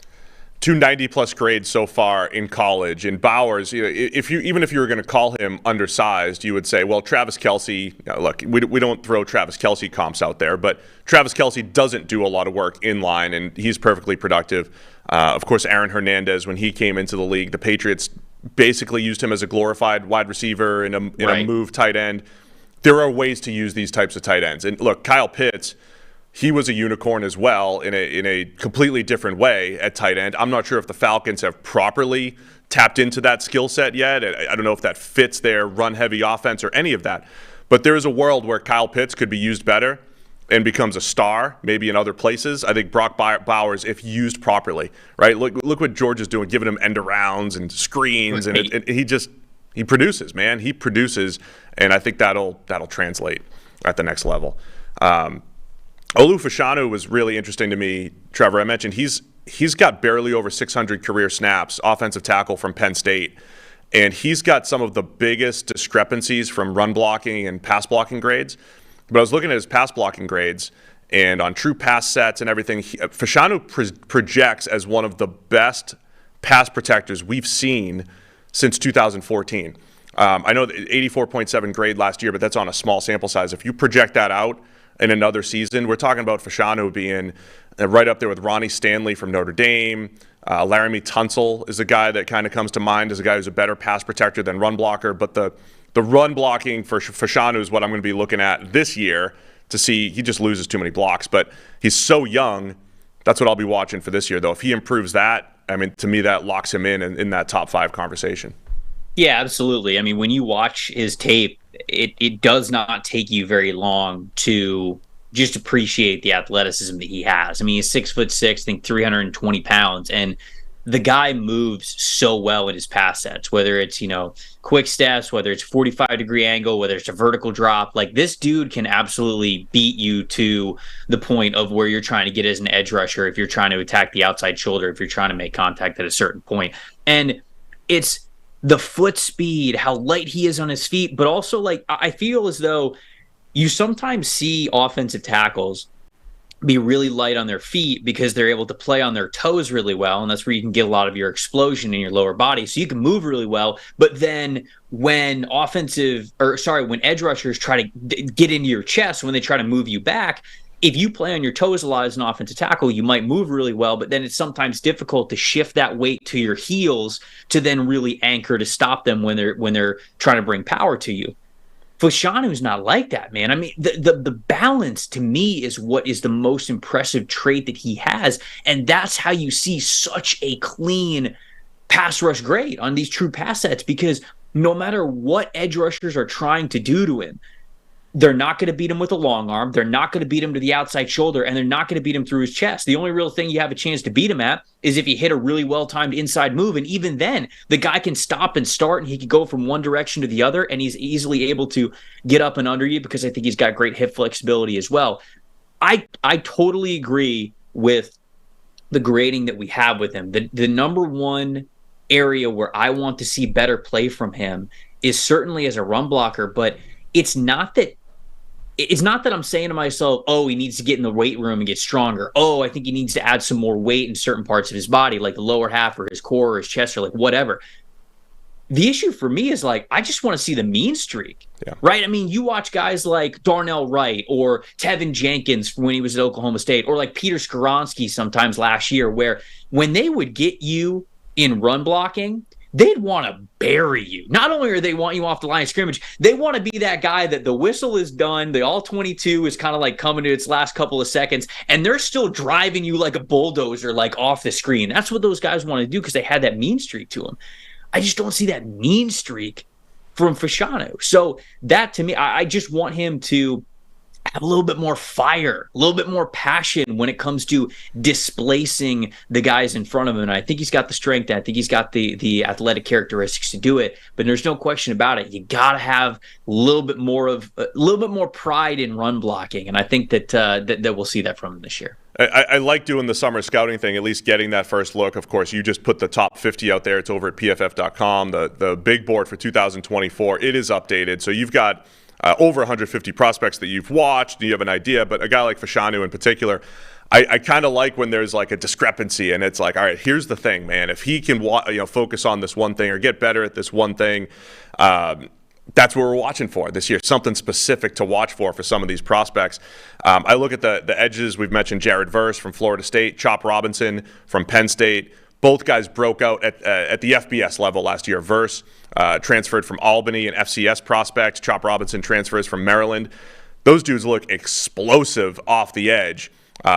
290-plus grades so far in college. And Bowers, even if you were going to call him undersized, you would say, well, Travis Kelce, look, we don't throw Travis Kelce comps out there, but Travis Kelce doesn't do a lot of work in line, and he's perfectly productive. Of course, Aaron Hernandez, when he came into the league, the Patriots basically used him as a glorified wide receiver in a move tight end. There are ways to use these types of tight ends. And look, Kyle Pitts, he was a unicorn as well in a completely different way at tight end. I'm not sure if the Falcons have properly tapped into that skill set yet. I don't know if that fits their run-heavy offense or any of that. But there is a world where Kyle Pitts could be used better and becomes a star, maybe in other places. I think Brock Bowers, if used properly, right? Look what George is doing, giving him end arounds and screens, and he produces, man. He produces, and I think that'll translate at the next level. Olu Fashanu was really interesting to me, Trevor. I mentioned he's got barely over 600 career snaps, offensive tackle from Penn State, and he's got some of the biggest discrepancies from run blocking and pass blocking grades. But I was looking at his pass blocking grades, and on true pass sets and everything, Fashanu projects as one of the best pass protectors we've seen since 2014. I know that 84.7 grade last year, but that's on a small sample size. If you project that out in another season, we're talking about Fashanu being right up there with Ronnie Stanley from Notre Dame. Laramie Tunsil is a guy that kind of comes to mind as a guy who's a better pass protector than run blocker, but the run blocking for Fashanu is what I'm going to be looking at this year to see. He just loses too many blocks, but he's so young. That's what I'll be watching for this year, though. If he improves that, I mean, to me, that locks him in that top 5 conversation. Yeah, absolutely. I mean, when you watch his tape, it does not take you very long to just appreciate the athleticism that he has. I mean, he's 6'6", I think 320 pounds, and the guy moves so well in his pass sets, whether it's, quick steps, whether it's 45-degree angle, whether it's a vertical drop. Like, this dude can absolutely beat you to the point of where you're trying to get as an edge rusher, if you're trying to attack the outside shoulder, if you're trying to make contact at a certain point. And it's the foot speed, how light he is on his feet, but also, I feel as though you sometimes see offensive tackles be really light on their feet because they're able to play on their toes really well, and that's where you can get a lot of your explosion in your lower body. So you can move really well, but then when edge rushers try to get into your chest, when they try to move you back, if you play on your toes a lot as an offensive tackle, you might move really well, but then it's sometimes difficult to shift that weight to your heels to then really anchor to stop them when they're trying to bring power to you. Fashanu's not like that, man. I mean, the balance to me is what is the most impressive trait that he has, and that's how you see such a clean pass rush grade on these true pass sets, because no matter what edge rushers are trying to do to him, they're not going to beat him with a long arm. They're not going to beat him to the outside shoulder, and they're not going to beat him through his chest. The only real thing you have a chance to beat him at is if you hit a really well-timed inside move, and even then, the guy can stop and start, and he can go from one direction to the other, and he's easily able to get up and under you because I think he's got great hip flexibility as well. I totally agree with the grading that we have with him. The number one area where I want to see better play from him is certainly as a run blocker, but it's not that I'm saying to myself, oh, he needs to get in the weight room and get stronger. Oh, I think he needs to add some more weight in certain parts of his body, like the lower half or his core or his chest or whatever. The issue for me is I just want to see the mean streak, right? I mean, you watch guys like Darnell Wright or Tevin Jenkins when he was at Oklahoma State, or like Peter Skoronski sometimes last year, where when they would get you in run blocking, they'd want to bury you. Not only are they want you off the line of scrimmage, they want to be that guy that the whistle is done, the all-22 is kind of like coming to its last couple of seconds, and they're still driving you like a bulldozer, like off the screen. That's what those guys want to do because they had that mean streak to them. I just don't see that mean streak from Fashanu. So that, to me, I just want him to have a little bit more fire, a little bit more passion when it comes to displacing the guys in front of him. And I think he's got the strength. I think he's got the athletic characteristics to do it. But there's no question about it. You got to have a little bit more pride in run blocking. And I think that we'll see that from him this year. I like doing the summer scouting thing, at least getting that first look. Of course, you just put the top 50 out there. It's over at PFF.com. The big board for 2024, it is updated. So you've got over 150 prospects that you've watched, and you have an idea. But a guy like Fashanu in particular, I kind of like when there's like a discrepancy, and it's like, all right, here's the thing, man. If he can focus on this one thing or get better at this one thing, that's what we're watching for this year, something specific to watch for some of these prospects. I look at the edges. We've mentioned Jared Verse from Florida State, Chop Robinson from Penn State. Both guys broke out at the FBS level last year. Verse transferred from Albany, an FCS prospect. Chop Robinson transfers from Maryland. Those dudes look explosive off the edge.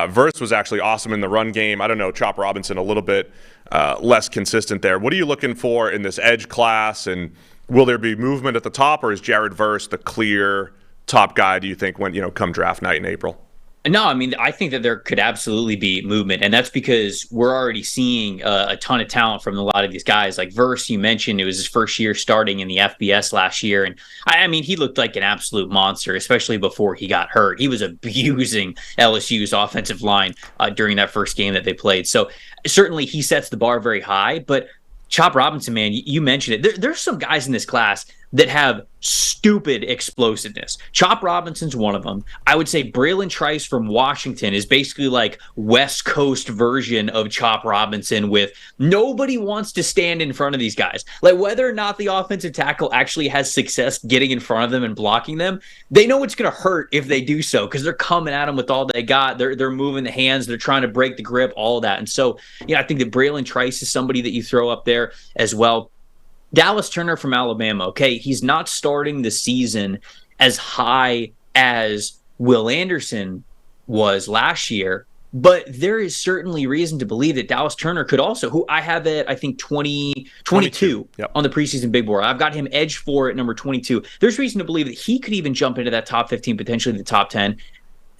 Verse was actually awesome in the run game. I don't know, Chop Robinson a little bit less consistent there. What are you looking for in this edge class, and will there be movement at the top, or is Jared Verse the clear top guy, do you think, when come draft night in April? No, I mean, I think that there could absolutely be movement, and that's because we're already seeing a ton of talent from a lot of these guys. Like Verse, you mentioned, it was his first year starting in the FBS last year, and I mean, he looked like an absolute monster, especially before he got hurt. He was abusing LSU's offensive line during that first game that they played. So certainly he sets the bar very high, but Chop Robinson, man, you mentioned it. There's some guys in this class that have stupid explosiveness. Chop Robinson's one of them. I would say Braylon Trice from Washington is basically like West Coast version of Chop Robinson, with nobody wants to stand in front of these guys. Like, whether or not the offensive tackle actually has success getting in front of them and blocking them, they know it's going to hurt if they do so because they're coming at them with all they got. They're moving the hands. They're trying to break the grip, all of that. And so, I think that Braylon Trice is somebody that you throw up there as well. Dallas Turner from Alabama, okay, he's not starting the season as high as Will Anderson was last year, but there is certainly reason to believe that Dallas Turner could also, who I have at, I think, 22 yep, on the preseason big board. I've got him edged for at number 22. There's reason to believe that he could even jump into that top 15, potentially the top 10.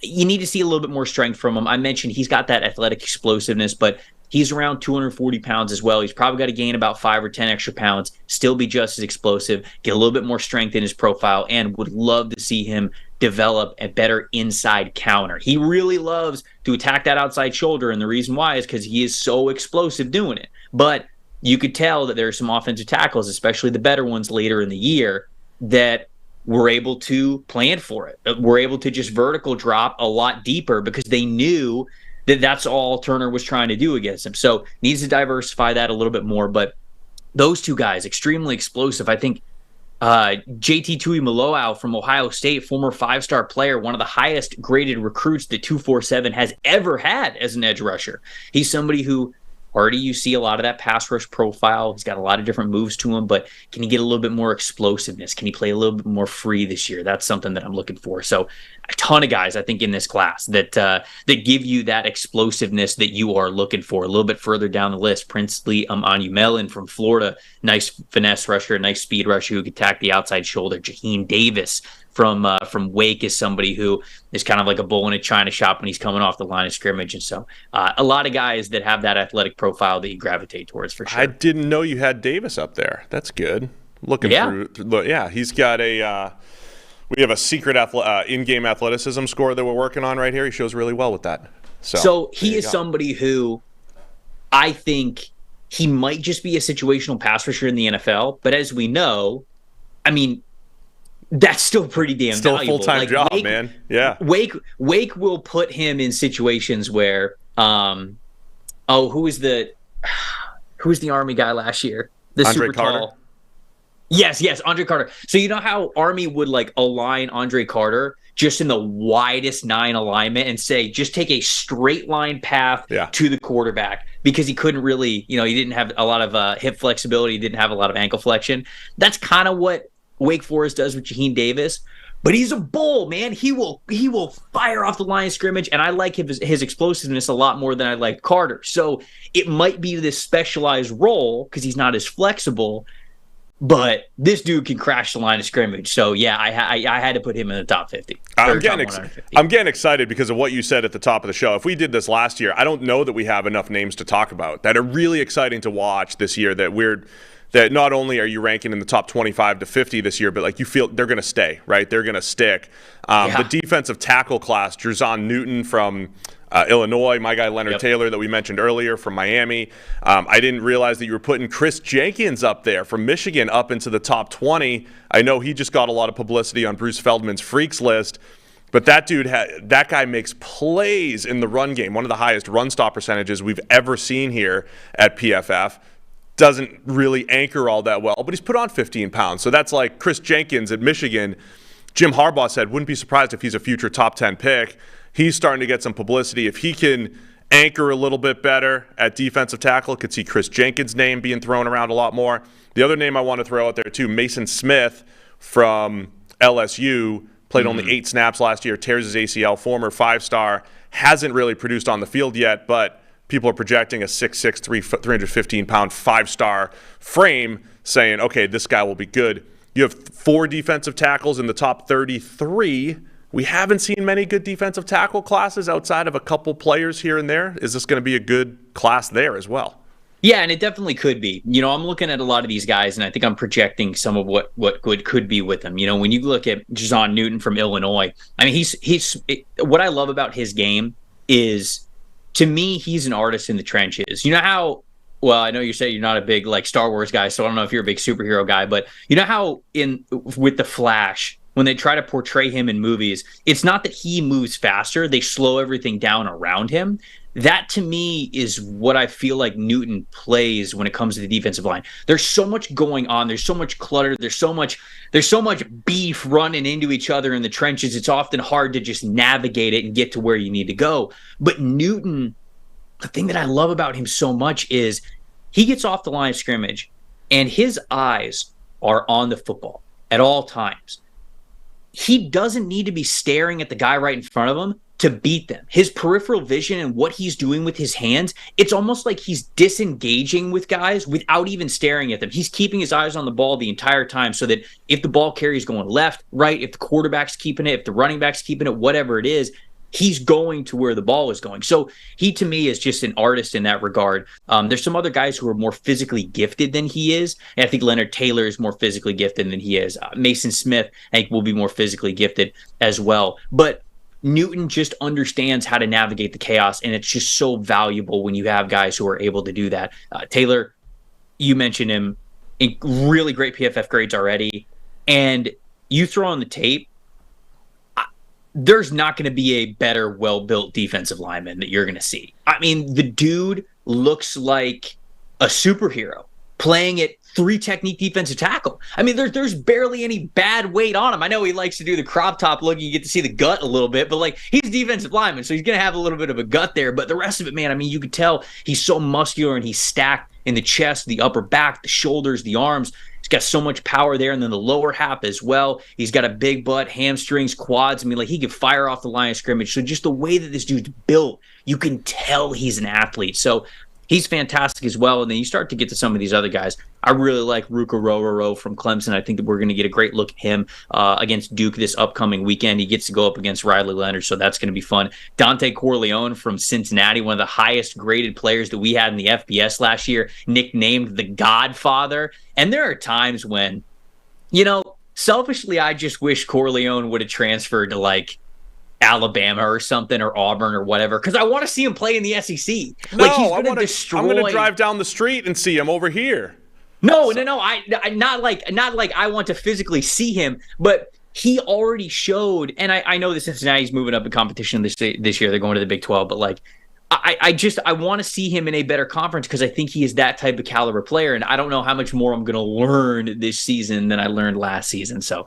You need to see a little bit more strength from him. I mentioned he's got that athletic explosiveness, but he's around 240 pounds as well. He's probably got to gain about 5 or 10 extra pounds, still be just as explosive, get a little bit more strength in his profile, and would love to see him develop a better inside counter. He really loves to attack that outside shoulder, and the reason why is because he is so explosive doing it. But you could tell that there are some offensive tackles, especially the better ones later in the year, that were able to plan for it. Were able to just vertical drop a lot deeper because they knew that that's all Turner was trying to do against him. So needs to diversify that a little bit more. But those two guys, extremely explosive. I think JT Tuimoloau from Ohio State, former 5-star player, one of the highest graded recruits that 247 has ever had as an edge rusher. He's somebody who already you see a lot of that pass rush profile. He's got a lot of different moves to him, but can he get a little bit more explosiveness? Can he play a little bit more free this year? That's something that I'm looking for. So a ton of guys, I think, in this class that give you that explosiveness that you are looking for. A little bit further down the list, Princely Amumelin from Florida, nice finesse rusher, nice speed rusher who can attack the outside shoulder. Jaheim Davis from Wake is somebody who is kind of like a bull in a china shop when he's coming off the line of scrimmage. And so a lot of guys that have that athletic profile that you gravitate towards for sure. I didn't know you had Davis up there. That's good. Looking through, he's got we have a secret in-game athleticism score that we're working on right here. He shows really well with that. So he is somebody who I think he might just be a situational pass rusher in the NFL. But as we know, I mean, that's still pretty damn still valuable. A full-time job, man. Yeah. Wake will put him in situations where, who's the Army guy last year? The Andre super Carter? tall. Yes, Andre Carter. So you know how Army would like align Andre Carter just in the widest 9 alignment and say, just take a straight line path to the quarterback, because he couldn't really, he didn't have a lot of hip flexibility, didn't have a lot of ankle flexion. That's kind of what Wake Forest does with Jaheim Davis. But he's a bull, man. He will fire off the line of scrimmage, and I like his explosiveness a lot more than I like Carter. So it might be this specialized role because he's not as flexible, but this dude can crash the line of scrimmage. So yeah, I had to put him in the top 50. I'm getting excited because of what you said at the top of the show. If we did this last year, I don't know that we have enough names to talk about that are really exciting to watch this year. That not only are you ranking in the top 25 to 50 this year, but like you feel they're going to stay, right? They're going to stick. The defensive tackle class, Jerzon Newton from Illinois, my guy Leonard Taylor that we mentioned earlier from Miami. I didn't realize that you were putting Chris Jenkins up there from Michigan up into the top 20. I know he just got a lot of publicity on Bruce Feldman's Freaks list, but that dude, that guy makes plays in the run game, one of the highest run stop percentages we've ever seen here at PFF. Doesn't really anchor all that well, but he's put on 15 pounds. So that's like Chris Jenkins at Michigan. Jim Harbaugh said, wouldn't be surprised if he's a future top 10 pick. He's starting to get some publicity. If he can anchor a little bit better at defensive tackle, could see Chris Jenkins' name being thrown around a lot more. The other name I want to throw out there too, Mason Smith from LSU, played only 8 snaps last year, tears his ACL, former 5-star, hasn't really produced on the field yet, but people are projecting a 6'6", 315-pound 5-star frame, saying, okay, this guy will be good. You have 4 defensive tackles in the top 33. We haven't seen many good defensive tackle classes outside of a couple players here and there. Is this going to be a good class there as well? Yeah, and it definitely could be. I'm looking at a lot of these guys, and I think I'm projecting some of what good could be with them. When you look at Jerzon Newton from Illinois, I mean, what I love about his game is, to me, he's an artist in the trenches. You know how, well, I know you say you're not a big Star Wars guy, so I don't know if you're a big superhero guy, but you know how with the Flash, when they try to portray him in movies, it's not that he moves faster, they slow everything down around him. That, to me, is what I feel like Newton plays when it comes to the defensive line. There's so much going on. There's so much clutter. There's so much beef running into each other in the trenches. It's often hard to just navigate it and get to where you need to go. But Newton, the thing that I love about him so much is he gets off the line of scrimmage and his eyes are on the football at all times. He doesn't need to be staring at the guy right in front of him to beat them. His peripheral vision and what he's doing with his hands, it's almost like he's disengaging with guys without even staring at them. He's keeping his eyes on the ball the entire time, so that if the ball carrier is going left, right, if the quarterback's keeping it, if the running back's keeping it, whatever it is, he's going to where the ball is going. So he, to me, is just an artist in that regard. There's some other guys who are more physically gifted than he is. And I think Leonard Taylor is more physically gifted than he is. Mason Smith, I think, will be more physically gifted as well. But Newton just understands how to navigate the chaos, and it's just so valuable when you have guys who are able to do that. Taylor, you mentioned him, in really great PFF grades already, and you throw on the tape, there's not going to be a better, well-built defensive lineman that you're going to see. I mean, the dude looks like a superhero playing at 3 technique defensive tackle. I mean, there's barely any bad weight on him. I know he likes to do the crop top look. You get to see the gut a little bit, but he's a defensive lineman, so he's going to have a little bit of a gut there. But the rest of it, man, I mean, you could tell he's so muscular, and he's stacked in the chest, the upper back, the shoulders, the arms. He's got so much power there, and then the lower half as well. He's got a big butt, hamstrings, quads. I mean, he could fire off the line of scrimmage. So just the way that this dude's built, you can tell he's an athlete. So he's fantastic as well. And then you start to get to some of these other guys. I really like Ruka Rororo from Clemson. I think that we're going to get a great look at him against Duke this upcoming weekend. He gets to go up against Riley Leonard, so that's going to be fun. Dante Corleone from Cincinnati, one of the highest graded players that we had in the FBS last year, nicknamed the Godfather. And there are times when, selfishly, I just wish Corleone would have transferred to Alabama or something, or Auburn or whatever, because I want to see him play in the SEC. I'm going to drive down the street and see him over here. No. I not like I want to physically see him, but he already showed. And I know that Cincinnati's moving up in competition this year. They're going to the Big 12, but I want to see him in a better conference because I think he is that type of caliber player, and I don't know how much more I'm going to learn this season than I learned last season. So,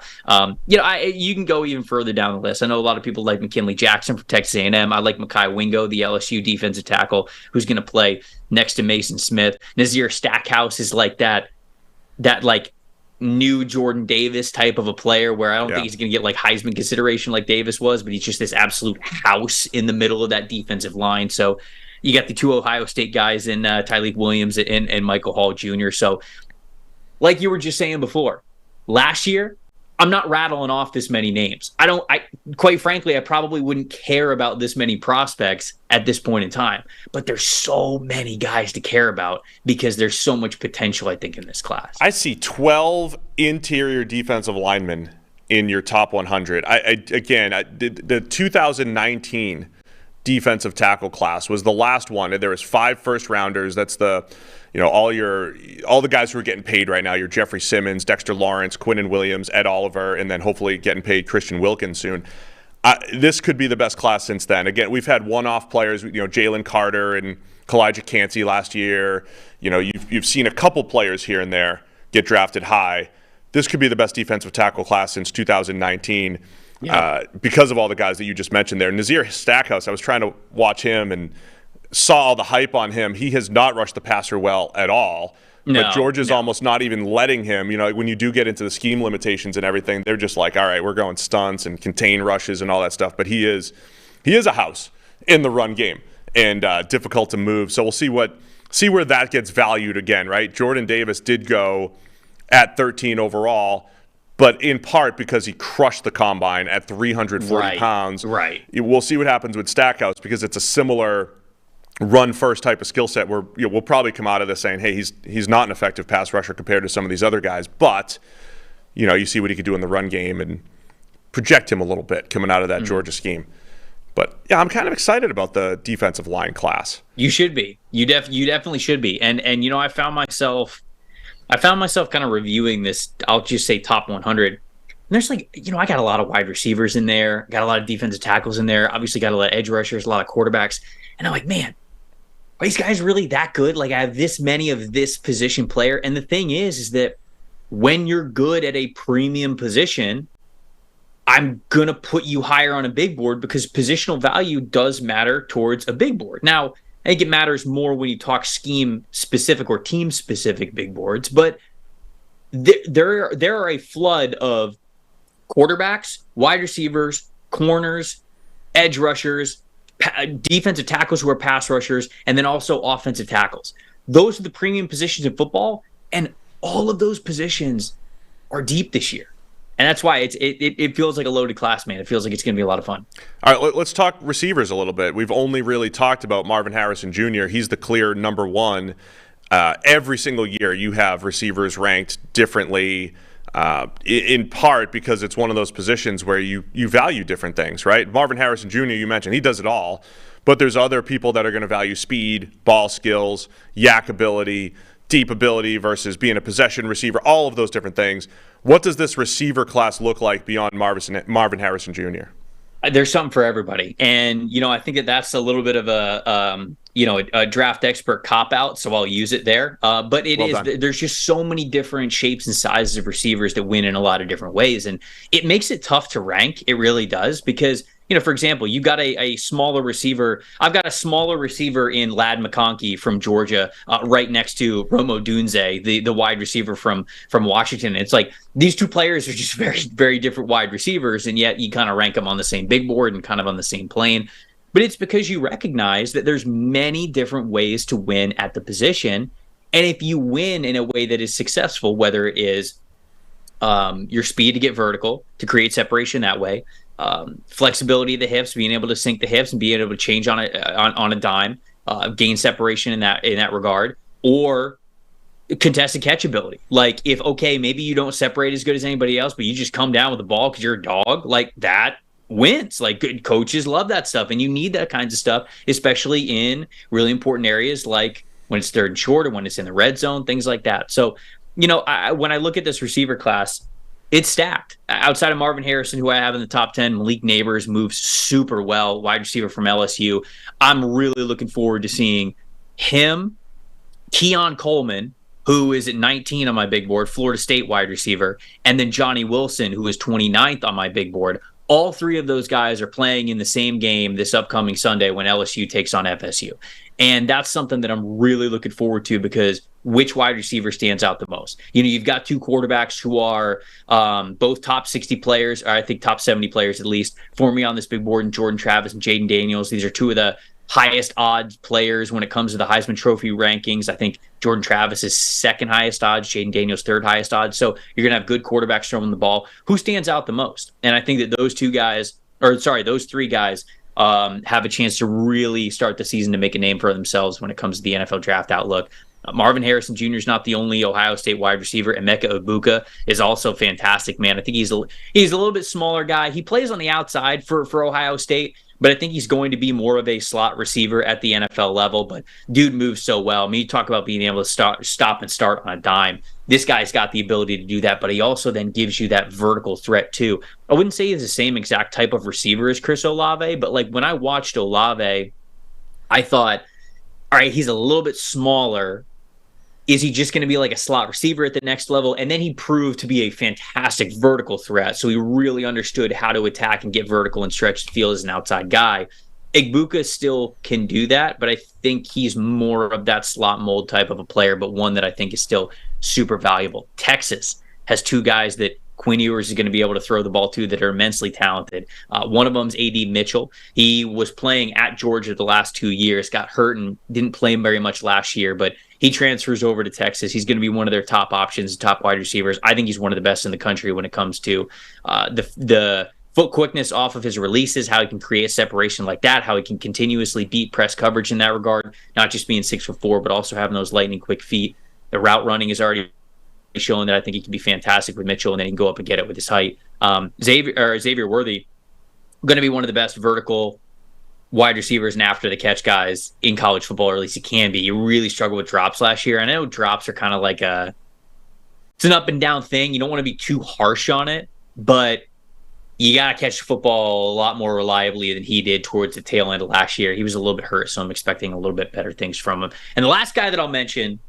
you can go even further down the list. I know a lot of people like McKinley Jackson from Texas A&M. I like Mekhi Wingo, the LSU defensive tackle, who's going to play next to Mason Smith. Nazir Stackhouse is like that like new Jordan Davis type of a player where I don't think he's going to get like Heisman consideration like Davis was, but he's just this absolute house in the middle of that defensive line. So you got the two Ohio State guys in Tyleik Williams and Michael Hall Jr. So like you were just saying before, last year, I'm not rattling off this many names. Quite frankly, I probably wouldn't care about this many prospects at this point in time, but there's so many guys to care about because there's so much potential, I think, in this class. I see 12 interior defensive linemen in your top 100. The 2019 defensive tackle class was the last one, and there was 5 first rounders. That's all the guys who are getting paid right now. Your Jeffrey Simmons, Dexter Lawrence, Quinnen Williams, Ed Oliver, and then hopefully getting paid Christian Wilkins soon. This could be the best class since then. Again, we've had one-off players, Jalen Carter and Kalijah Cansey last year. You've seen a couple players here and there get drafted high. This could be the best defensive tackle class since 2019 because of all the guys that you just mentioned there. Nazir Stackhouse, I was trying to watch him and saw all the hype on him. He has not rushed the passer well at all. But Georgia's almost not even letting him. When you do get into the scheme limitations and everything, they're just like, all right, we're going stunts and contain rushes and all that stuff. But he is a house in the run game and difficult to move. So we'll see where that gets valued again, right? Jordan Davis did go at 13 overall, but in part because he crushed the combine at 340 pounds. Right. We'll see what happens with Stackhouse because it's a similar run first type of skill set where we'll probably come out of this saying, hey, he's not an effective pass rusher compared to some of these other guys, but you see what he could do in the run game and project him a little bit coming out of that Georgia scheme. But yeah, I'm kind of excited about the defensive line class. You should be. You definitely should be. And I found myself kind of reviewing this, I'll just say top 100. And there's I got a lot of wide receivers in there, got a lot of defensive tackles in there, obviously got a lot of edge rushers, a lot of quarterbacks. And I'm like, man, are these guys really that good? Like, I have this many of this position player. And the thing is that when you're good at a premium position, I'm going to put you higher on a big board because positional value does matter towards a big board. Now, I think it matters more when you talk scheme-specific or team-specific big boards, but there are a flood of quarterbacks, wide receivers, corners, edge rushers, defensive tackles who are pass rushers, and then also offensive tackles. Those are the premium positions in football, and all of those positions are deep this year. And that's why it feels like a loaded class, man. It feels like it's going to be a lot of fun. All right, let's talk receivers a little bit. We've only really talked about Marvin Harrison Jr. He's the clear number one. Every single year you have receivers ranked differently, in part because it's one of those positions where you value different things, right? Marvin Harrison Jr., you mentioned, he does it all. But there's other people that are going to value speed, ball skills, yak ability, deep ability versus being a possession receiver, all of those different things. What does this receiver class look like beyond Marvin Harrison Jr.? There's something for everybody. And, I think that's a little bit of a draft expert cop-out, so I'll use it there. But there's just so many different shapes and sizes of receivers that win in a lot of different ways. And it makes it tough to rank. It really does because for example, you got a smaller receiver. I've got a smaller receiver in Ladd McConkey from Georgia, right next to Rome Odunze, the wide receiver from Washington. It's like these two players are just very, very different wide receivers, and yet you kind of rank them on the same big board and kind of on the same plane. But it's because you recognize that there's many different ways to win at the position, and if you win in a way that is successful, whether it is your speed to get vertical to create separation that way. Flexibility of the hips, being able to sink the hips and being able to change on a dime, gain separation in that regard, or contested catchability. Like maybe you don't separate as good as anybody else, but you just come down with the ball because you're a dog. Like that wins. Like good coaches love that stuff, and you need that kinds of stuff, especially in really important areas like when it's third and short or when it's in the red zone, things like that. So when I look at this receiver class, it's stacked. Outside of Marvin Harrison, who I have in the top 10, Malik Neighbors moves super well, wide receiver from LSU. I'm really looking forward to seeing him, Keon Coleman, who is at 19 on my big board, Florida State wide receiver, and then Johnny Wilson, who is 29th on my big board. All three of those guys are playing in the same game this upcoming Sunday when LSU takes on FSU. And that's something that I'm really looking forward to, because which wide receiver stands out the most? You've got two quarterbacks who are both top 60 players, or I think top 70 players at least, for me on this big board, and Jordan Travis and Jaden Daniels. These are two of the highest odds players when it comes to the Heisman Trophy rankings. I think Jordan Travis is second highest odds, Jaden Daniels third highest odds. So you're going to have good quarterbacks throwing the ball. Who stands out the most? And I think that those three guys have a chance to really start the season to make a name for themselves when it comes to the NFL Draft Outlook. Marvin Harrison Jr. is not the only Ohio State wide receiver. Emeka Egbuka is also fantastic, man. I think he's a little bit smaller guy. He plays on the outside for Ohio State, but I think he's going to be more of a slot receiver at the NFL level. But dude moves so well. I mean, you talk about being able to stop and start on a dime. This guy's got the ability to do that, but he also then gives you that vertical threat too. I wouldn't say he's the same exact type of receiver as Chris Olave, but like when I watched Olave, I thought, all right, he's a little bit smaller. Is he just going to be like a slot receiver at the next level? And then he proved to be a fantastic vertical threat. So he really understood how to attack and get vertical and stretch the field as an outside guy. Egbuka still can do that, but I think he's more of that slot mold type of a player, but one that I think is still super valuable. Texas has two guys that Quinn Ewers is going to be able to throw the ball to that are immensely talented. One of them's A.D. Mitchell. He was playing at Georgia the last 2 years, got hurt and didn't play very much last year, but he transfers over to Texas. He's going to be one of their top options, top wide receivers. I think he's one of the best in the country when it comes to the foot quickness off of his releases, how he can create separation like that, how he can continuously beat press coverage in that regard, not just being 6'4", but also having those lightning quick feet. The route running is already showing that I think he can be fantastic with Mitchell, and then he can go up and get it with his height. Xavier Worthy, going to be one of the best vertical wide receivers and after the catch guys in college football, or at least he can be. He really struggled with drops last year. I know drops are kind of like it's an up and down thing. You don't want to be too harsh on it, but you got to catch the football a lot more reliably than he did towards the tail end of last year. He was a little bit hurt, so I'm expecting a little bit better things from him. And the last guy that I'll mention,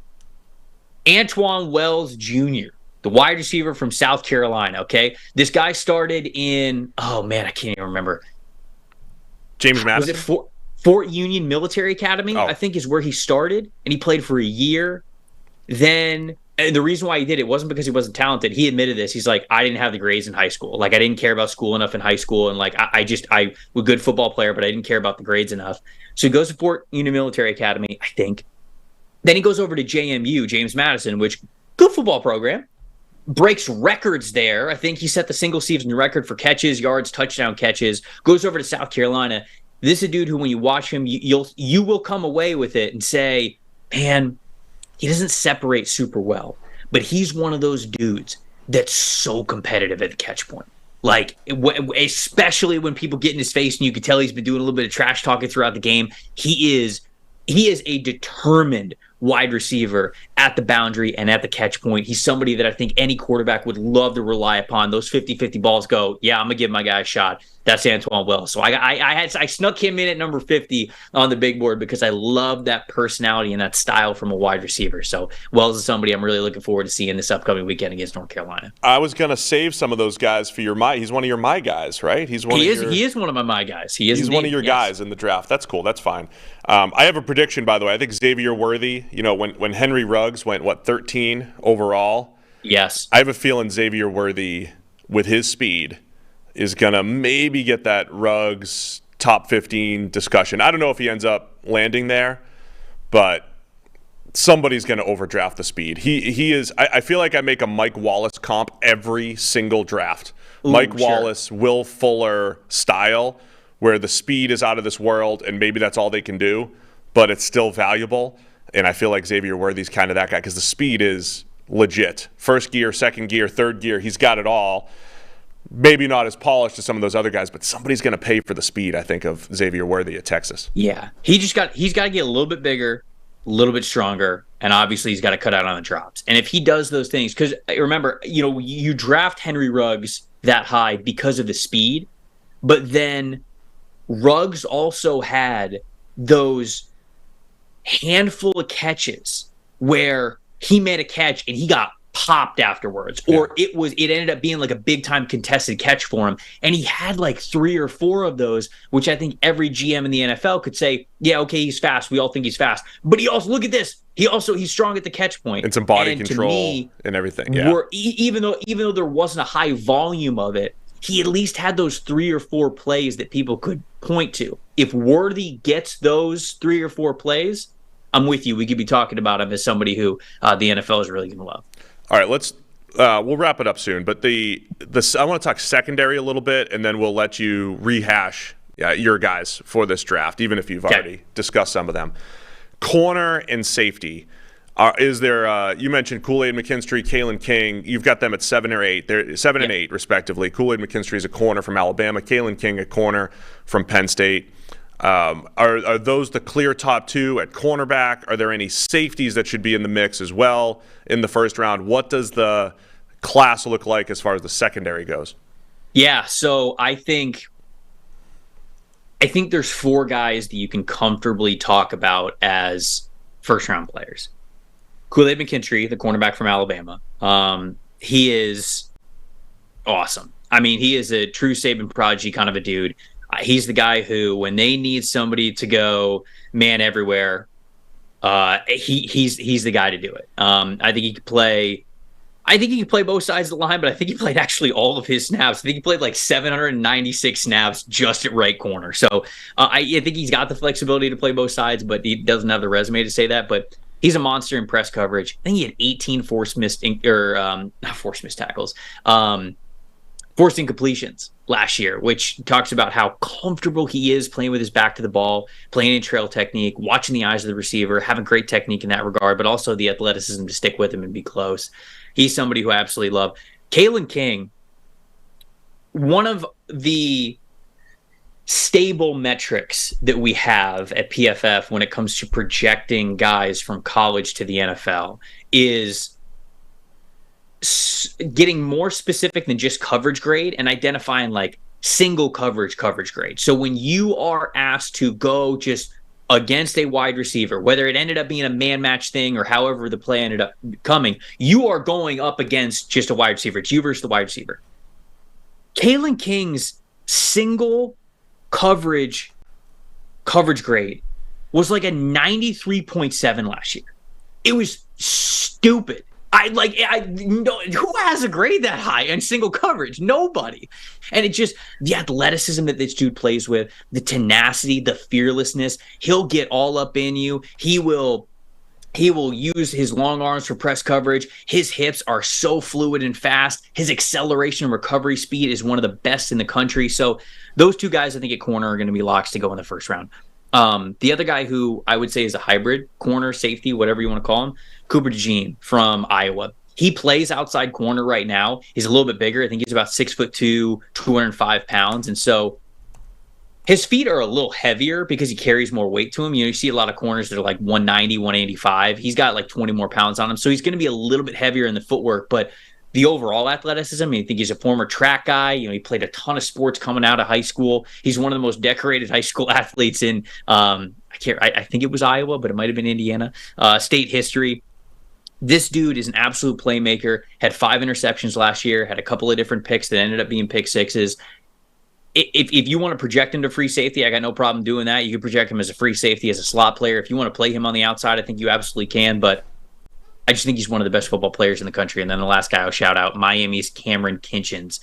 Antwan Wells Jr., the wide receiver from South Carolina, okay? This guy started in, I can't even remember. James Madison? Was it Fort Union Military Academy, I think is where he started, and he played for a year. Then, and the reason why he did it wasn't because he wasn't talented. He admitted this. He's like, I didn't have the grades in high school. Like, I didn't care about school enough in high school, and like, I was a good football player, but I didn't care about the grades enough. So he goes to Fort Union Military Academy, I think. Then he goes over to JMU, James Madison, which, good football program, breaks records there. I think he set the single season record for catches, yards, touchdown catches, goes over to South Carolina. This is a dude who, when you watch him, you will come away with it and say, man, he doesn't separate super well, but he's one of those dudes that's so competitive at the catch point. Like, especially when people get in his face and you can tell he's been doing a little bit of trash talking throughout the game, he is a determined wide receiver at the boundary and at the catch point. He's somebody that I think any quarterback would love to rely upon. Those 50-50 balls go, yeah, I'm going to give my guy a shot. That's Antwan Wells. So I snuck him in at number 50 on the big board because I love that personality and that style from a wide receiver. So Wells is somebody I'm really looking forward to seeing this upcoming weekend against North Carolina. I was going to save some of those guys for he's one of your my guys, right? He is one of my guys. He's one of your guys in the draft. That's cool. That's fine. I have a prediction, by the way. I think Xavier Worthy, when Henry Ruggs went, 13 overall? Yes. I have a feeling Xavier Worthy, with his speed, is going to maybe get that Ruggs top 15 discussion. I don't know if he ends up landing there, but somebody's going to overdraft the speed. He is. I feel like I make a Mike Wallace comp every single draft. Mike Wallace, Will Fuller style, where the speed is out of this world and maybe that's all they can do, but it's still valuable. And I feel like Xavier Worthy's kind of that guy because the speed is legit. First gear, second gear, third gear, he's got it all. Maybe not as polished as some of those other guys, but somebody's going to pay for the speed, I think, of Xavier Worthy at Texas. Yeah. He's got to get a little bit bigger, a little bit stronger, And obviously he's got to cut out on the drops. And if he does those things, because remember, you draft Henry Ruggs that high because of the speed, but then Ruggs also had those handful of catches where he made a catch and he got popped afterwards, or it ended up being like a big time contested catch for him, and he had like 3 or 4 of those, which I think every GM in the NFL could say, yeah, okay, he's fast, we all think he's fast, but he also, look at this, he's strong at the catch point and some body control and everything. Even though there wasn't a high volume of it, he at least had those 3 or 4 plays that people could point to. If Worthy gets those 3 or 4 plays, I'm with you. We could be talking about him as somebody who the NFL is really going to love. All right, we'll wrap it up soon. But I want to talk secondary a little bit, and then we'll let you rehash your guys for this draft, even if you've already discussed some of them. Corner and safety. Is there? You mentioned Kool-Aid McKinstry, Kalen King. You've got them at 7 or 8. They're 7 and 8 respectively. Kool-Aid McKinstry is a corner from Alabama. Kalen King a corner from Penn State. Are those the clear top 2 at cornerback? Are there any safeties that should be in the mix as well in the first round? What does the class look like as far as the secondary goes? Yeah, so I think there's 4 guys that you can comfortably talk about as first round players. Kool-Aid McKinstry, the cornerback from Alabama. He is awesome. I mean, he is a true Saban prodigy kind of a dude. He's the guy who, when they need somebody to go man everywhere, he's the guy to do it. I think he could play both sides of the line, but I think he played actually all of his snaps. I think he played like 796 snaps just at right corner. So I think he's got the flexibility to play both sides, but he doesn't have the resume to say that. But he's a monster in press coverage. I think he had 18 forced incompletions last year, which talks about how comfortable he is playing with his back to the ball, playing in trail technique, watching the eyes of the receiver, having great technique in that regard, but also the athleticism to stick with him and be close. He's somebody who I absolutely love. Kalen King, one of the stable metrics that we have at PFF when it comes to projecting guys from college to the NFL is getting more specific than just coverage grade and identifying like single coverage grade. So when you are asked to go just against a wide receiver, whether it ended up being a man match thing or however the play ended up coming, you are going up against just a wide receiver. It's you versus the wide receiver. Kalen King's single coverage grade was like a 93.7 last year. It was stupid. Who has a grade that high in single coverage? Nobody. And it just, the athleticism that this dude plays with, the tenacity, the fearlessness, he'll get all up in you. He will use his long arms for press coverage. His hips are so fluid and fast. His acceleration and recovery speed is one of the best in the country. So those 2 guys, I think, at corner are going to be locks to go in the first round. The other guy who I would say is a hybrid corner, safety, whatever you want to call him, Cooper DeJean from Iowa. He plays outside corner right now. He's a little bit bigger. I think he's about 6'2", 205 pounds. And so his feet are a little heavier because he carries more weight to him. You see a lot of corners that are like 190, 185. He's got like 20 more pounds on him. So he's going to be a little bit heavier in the footwork, but the overall athleticism, I think he's a former track guy. He played a ton of sports coming out of high school. He's one of the most decorated high school athletes in, I think it was Iowa, but it might've been Indiana, state history. This dude is an absolute playmaker, had 5 interceptions last year, had a couple of different picks that ended up being pick sixes. If you want to project him to free safety, I got no problem doing that. You can project him as a free safety, as a slot player. If you want to play him on the outside, I think you absolutely can, but I just think he's one of the best football players in the country. And then the last guy I'll shout out, Miami's Cameron Kinchins.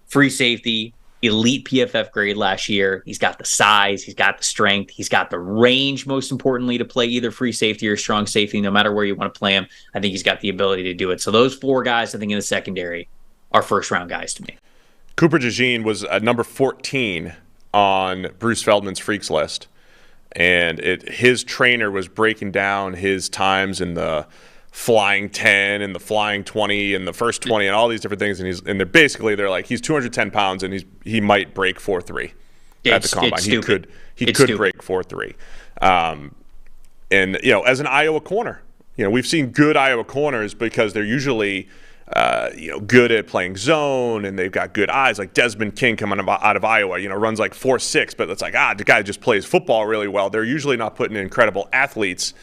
Free safety, elite PFF grade last year. He's got the size, he's got the strength, he's got the range, most importantly, to play either free safety or strong safety, no matter where you want to play him. I think he's got the ability to do it. So those 4 guys, I think, in the secondary are first-round guys to me. Cooper DeJean was number 14 on Bruce Feldman's Freaks list. And his trainer was breaking down his times in the flying 10 and the flying 20 and the first 20 and all these different things, and they're like, he's 210 pounds and he might break 4.3 at the combine. He could break 4.3. And as an Iowa corner, we've seen good Iowa corners because they're usually good at playing zone, and they've got good eyes, like Desmond King coming out of Iowa, runs like 4.6, but it's like, the guy just plays football really well. They're usually not putting incredible athletes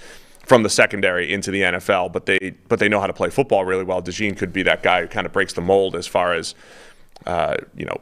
from the secondary into the NFL, but they know how to play football really well. DeJean could be that guy who kind of breaks the mold as far as,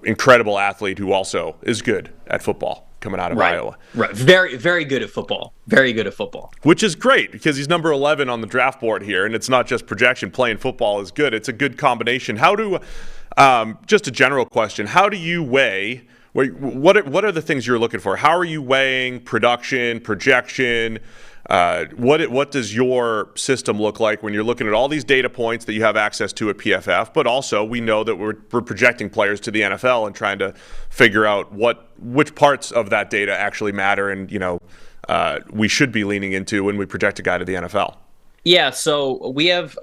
incredible athlete who also is good at football coming out of Iowa. Right. Very, very good at football. Very good at football. Which is great because he's number 11 on the draft board here, and it's not just projection. Playing football is good. It's a good combination. Just a general question, how do you weigh, what are the things you're looking for? How are you weighing production, projection? What does your system look like when you're looking at all these data points that you have access to at PFF, but also we know that we're projecting players to the NFL and trying to figure out which parts of that data actually matter and we should be leaning into when we project a guy to the NFL? Yeah, so we have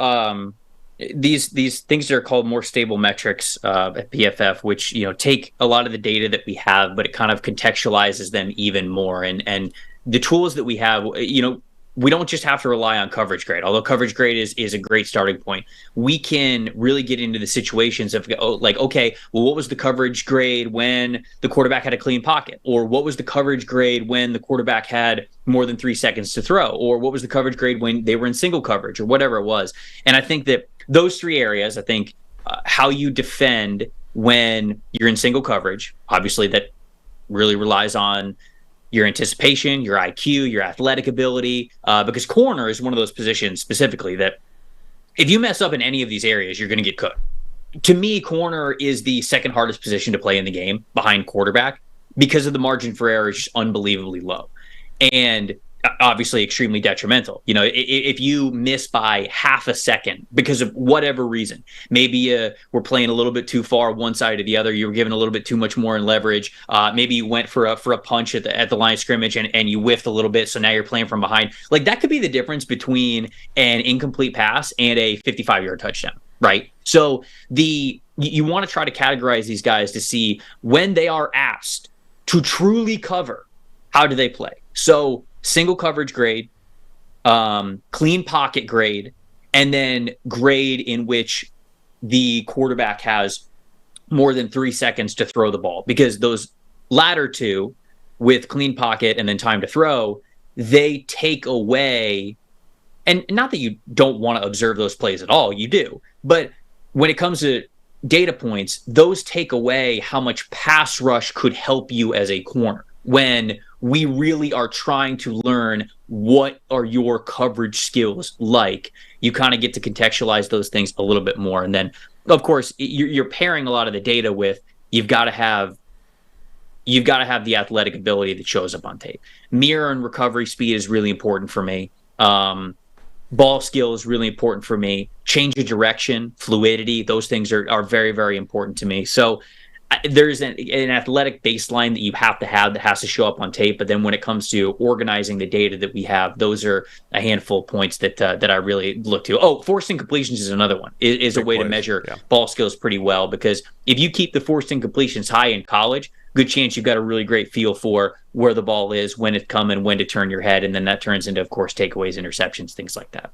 these things that are called more stable metrics at PFF, which take a lot of the data that we have, but it kind of contextualizes them even more. And the tools that we have, we don't just have to rely on coverage grade, although coverage grade is a great starting point. We can really get into the situations of okay, well, what was the coverage grade when the quarterback had a clean pocket? Or what was the coverage grade when the quarterback had more than 3 seconds to throw? Or what was the coverage grade when they were in single coverage or whatever it was? And I think that those three areas, how you defend when you're in single coverage, obviously that really relies on your anticipation, your IQ, your athletic ability, because corner is one of those positions specifically that if you mess up in any of these areas, you're going to get cooked. To me, corner is the second hardest position to play in the game behind quarterback because of the margin for error is just unbelievably low. And obviously extremely detrimental. If you miss by half a second because of whatever reason, maybe we're playing a little bit too far one side or the other, you were given a little bit too much more in leverage, maybe you went for a punch at the line of scrimmage and you whiffed a little bit, so now you're playing from behind. Like, that could be the difference between an incomplete pass and a 55-yard touchdown, right? So you want to try to categorize these guys to see when they are asked to truly cover, how do they play? So single coverage grade, clean pocket grade, and then grade in which the quarterback has more than 3 seconds to throw the ball. Because those latter two, with clean pocket and then time to throw, they take away, and not that you don't want to observe those plays at all, you do, but when it comes to data points, those take away how much pass rush could help you as a corner. When we really are trying to learn what are your coverage skills like, you kind of get to contextualize those things a little bit more. And then, of course, you're pairing a lot of the data with you've got to have the athletic ability that shows up on tape. Mirror and recovery speed is really important for me. Ball skill is really important for me. Change of direction, fluidity, those things are very, very important to me. So there's an athletic baseline that you have to have that has to show up on tape. But then when it comes to organizing the data that we have, those are a handful of points that I really look to. Oh, forced incompletions is another one. Is a way to measure ball skills pretty well, because if you keep the forced incompletions high in college, good chance you've got a really great feel for where the ball is, when it's coming, when to turn your head, and then that turns into, of course, takeaways, interceptions, things like that.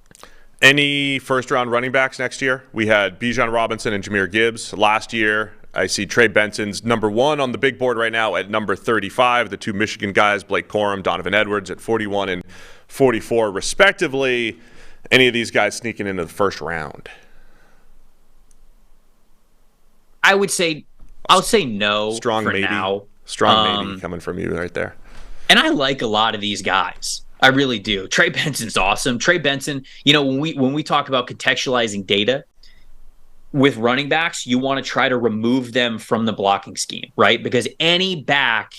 Any first-round running backs next year? We had Bijan Robinson and Jahmyr Gibbs last year. I see Trey Benson's number 1 on the big board right now at number 35. The two Michigan guys, Blake Corum, Donovan Edwards, at 41 and 44, respectively. Any of these guys sneaking into the first round? I'll say no. Strong for maybe. Now. Strong maybe coming from you right there. And I like a lot of these guys. I really do. Trey Benson's awesome. Trey Benson, when we talk about contextualizing data with running backs, you want to try to remove them from the blocking scheme, right? Because any back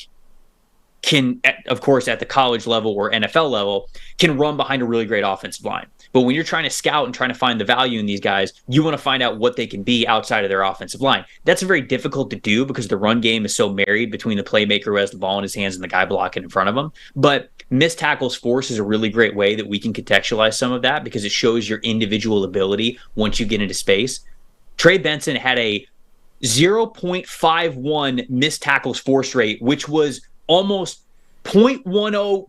can, of course, at the college level or NFL level, can run behind a really great offensive line. But when you're trying to scout and trying to find the value in these guys, you want to find out what they can be outside of their offensive line. That's very difficult to do because the run game is so married between the playmaker who has the ball in his hands and the guy blocking in front of him. But missed tackles force is a really great way that we can contextualize some of that, because it shows your individual ability once you get into space. Trey Benson had a 0.51 missed tackles force rate, which was almost 0.10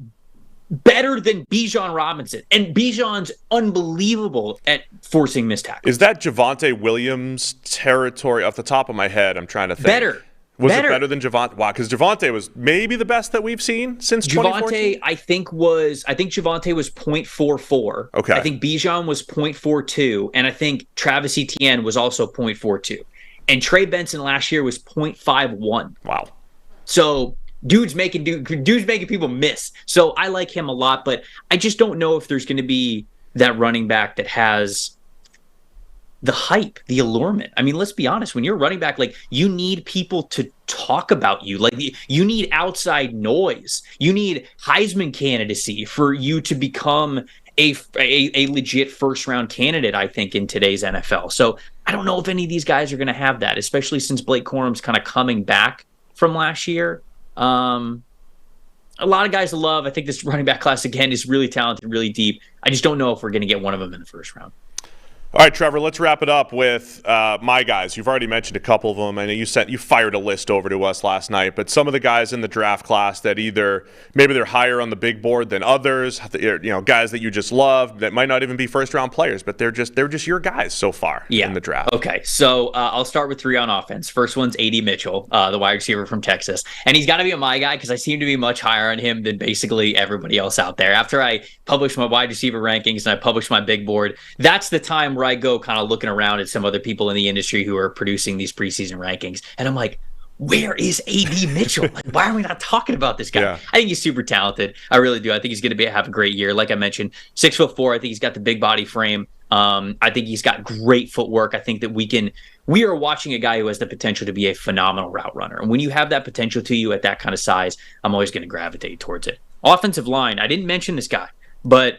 better than Bijan Robinson. And Bijan's unbelievable at forcing missed tackles. Is that Javonte Williams territory off the top of my head? I'm trying to think. Better. Was it better than Javonte? Wow, because Javonte was maybe the best that we've seen since 2014? I think Javonte was 0.44. Okay. I think Bijan was 0.42, and I think Travis Etienne was also 0.42. And Trey Benson last year was 0.51. Wow. So dude's making people miss. So I like him a lot, but I just don't know if there's going to be that running back that has the hype, the allurement. I mean, let's be honest. When you're a running back, like, you need people to talk about you. Like, you need outside noise. You need Heisman candidacy for you to become a legit first round candidate, I think, in today's NFL. So I don't know if any of these guys are going to have that, especially since Blake Corum's kind of coming back from last year. A lot of guys to love. I think this running back class, again, is really talented, really deep. I just don't know if we're going to get one of them in the first round. All right, Trevor, let's wrap it up with my guys. You've already mentioned a couple of them. I know you fired a list over to us last night, but some of the guys in the draft class that either maybe they're higher on the big board than others, guys that you just love that might not even be first-round players, but they're just your guys so far in the draft. Okay, so I'll start with 3 on offense. First one's A.D. Mitchell, the wide receiver from Texas, and he's got to be my guy because I seem to be much higher on him than basically everybody else out there. After I published my wide receiver rankings and I published my big board, that's the time where I go kind of looking around at some other people in the industry who are producing these preseason rankings. And I'm like, where is A.D. Mitchell? Like, why are we not talking about this guy? Yeah. I think he's super talented. I really do. I think he's going to have a great year. Like I mentioned, 6'4". I think he's got the big body frame. I think he's got great footwork. I think that we are watching a guy who has the potential to be a phenomenal route runner. And when you have that potential to you at that kind of size, I'm always going to gravitate towards it. Offensive line. I didn't mention this guy, but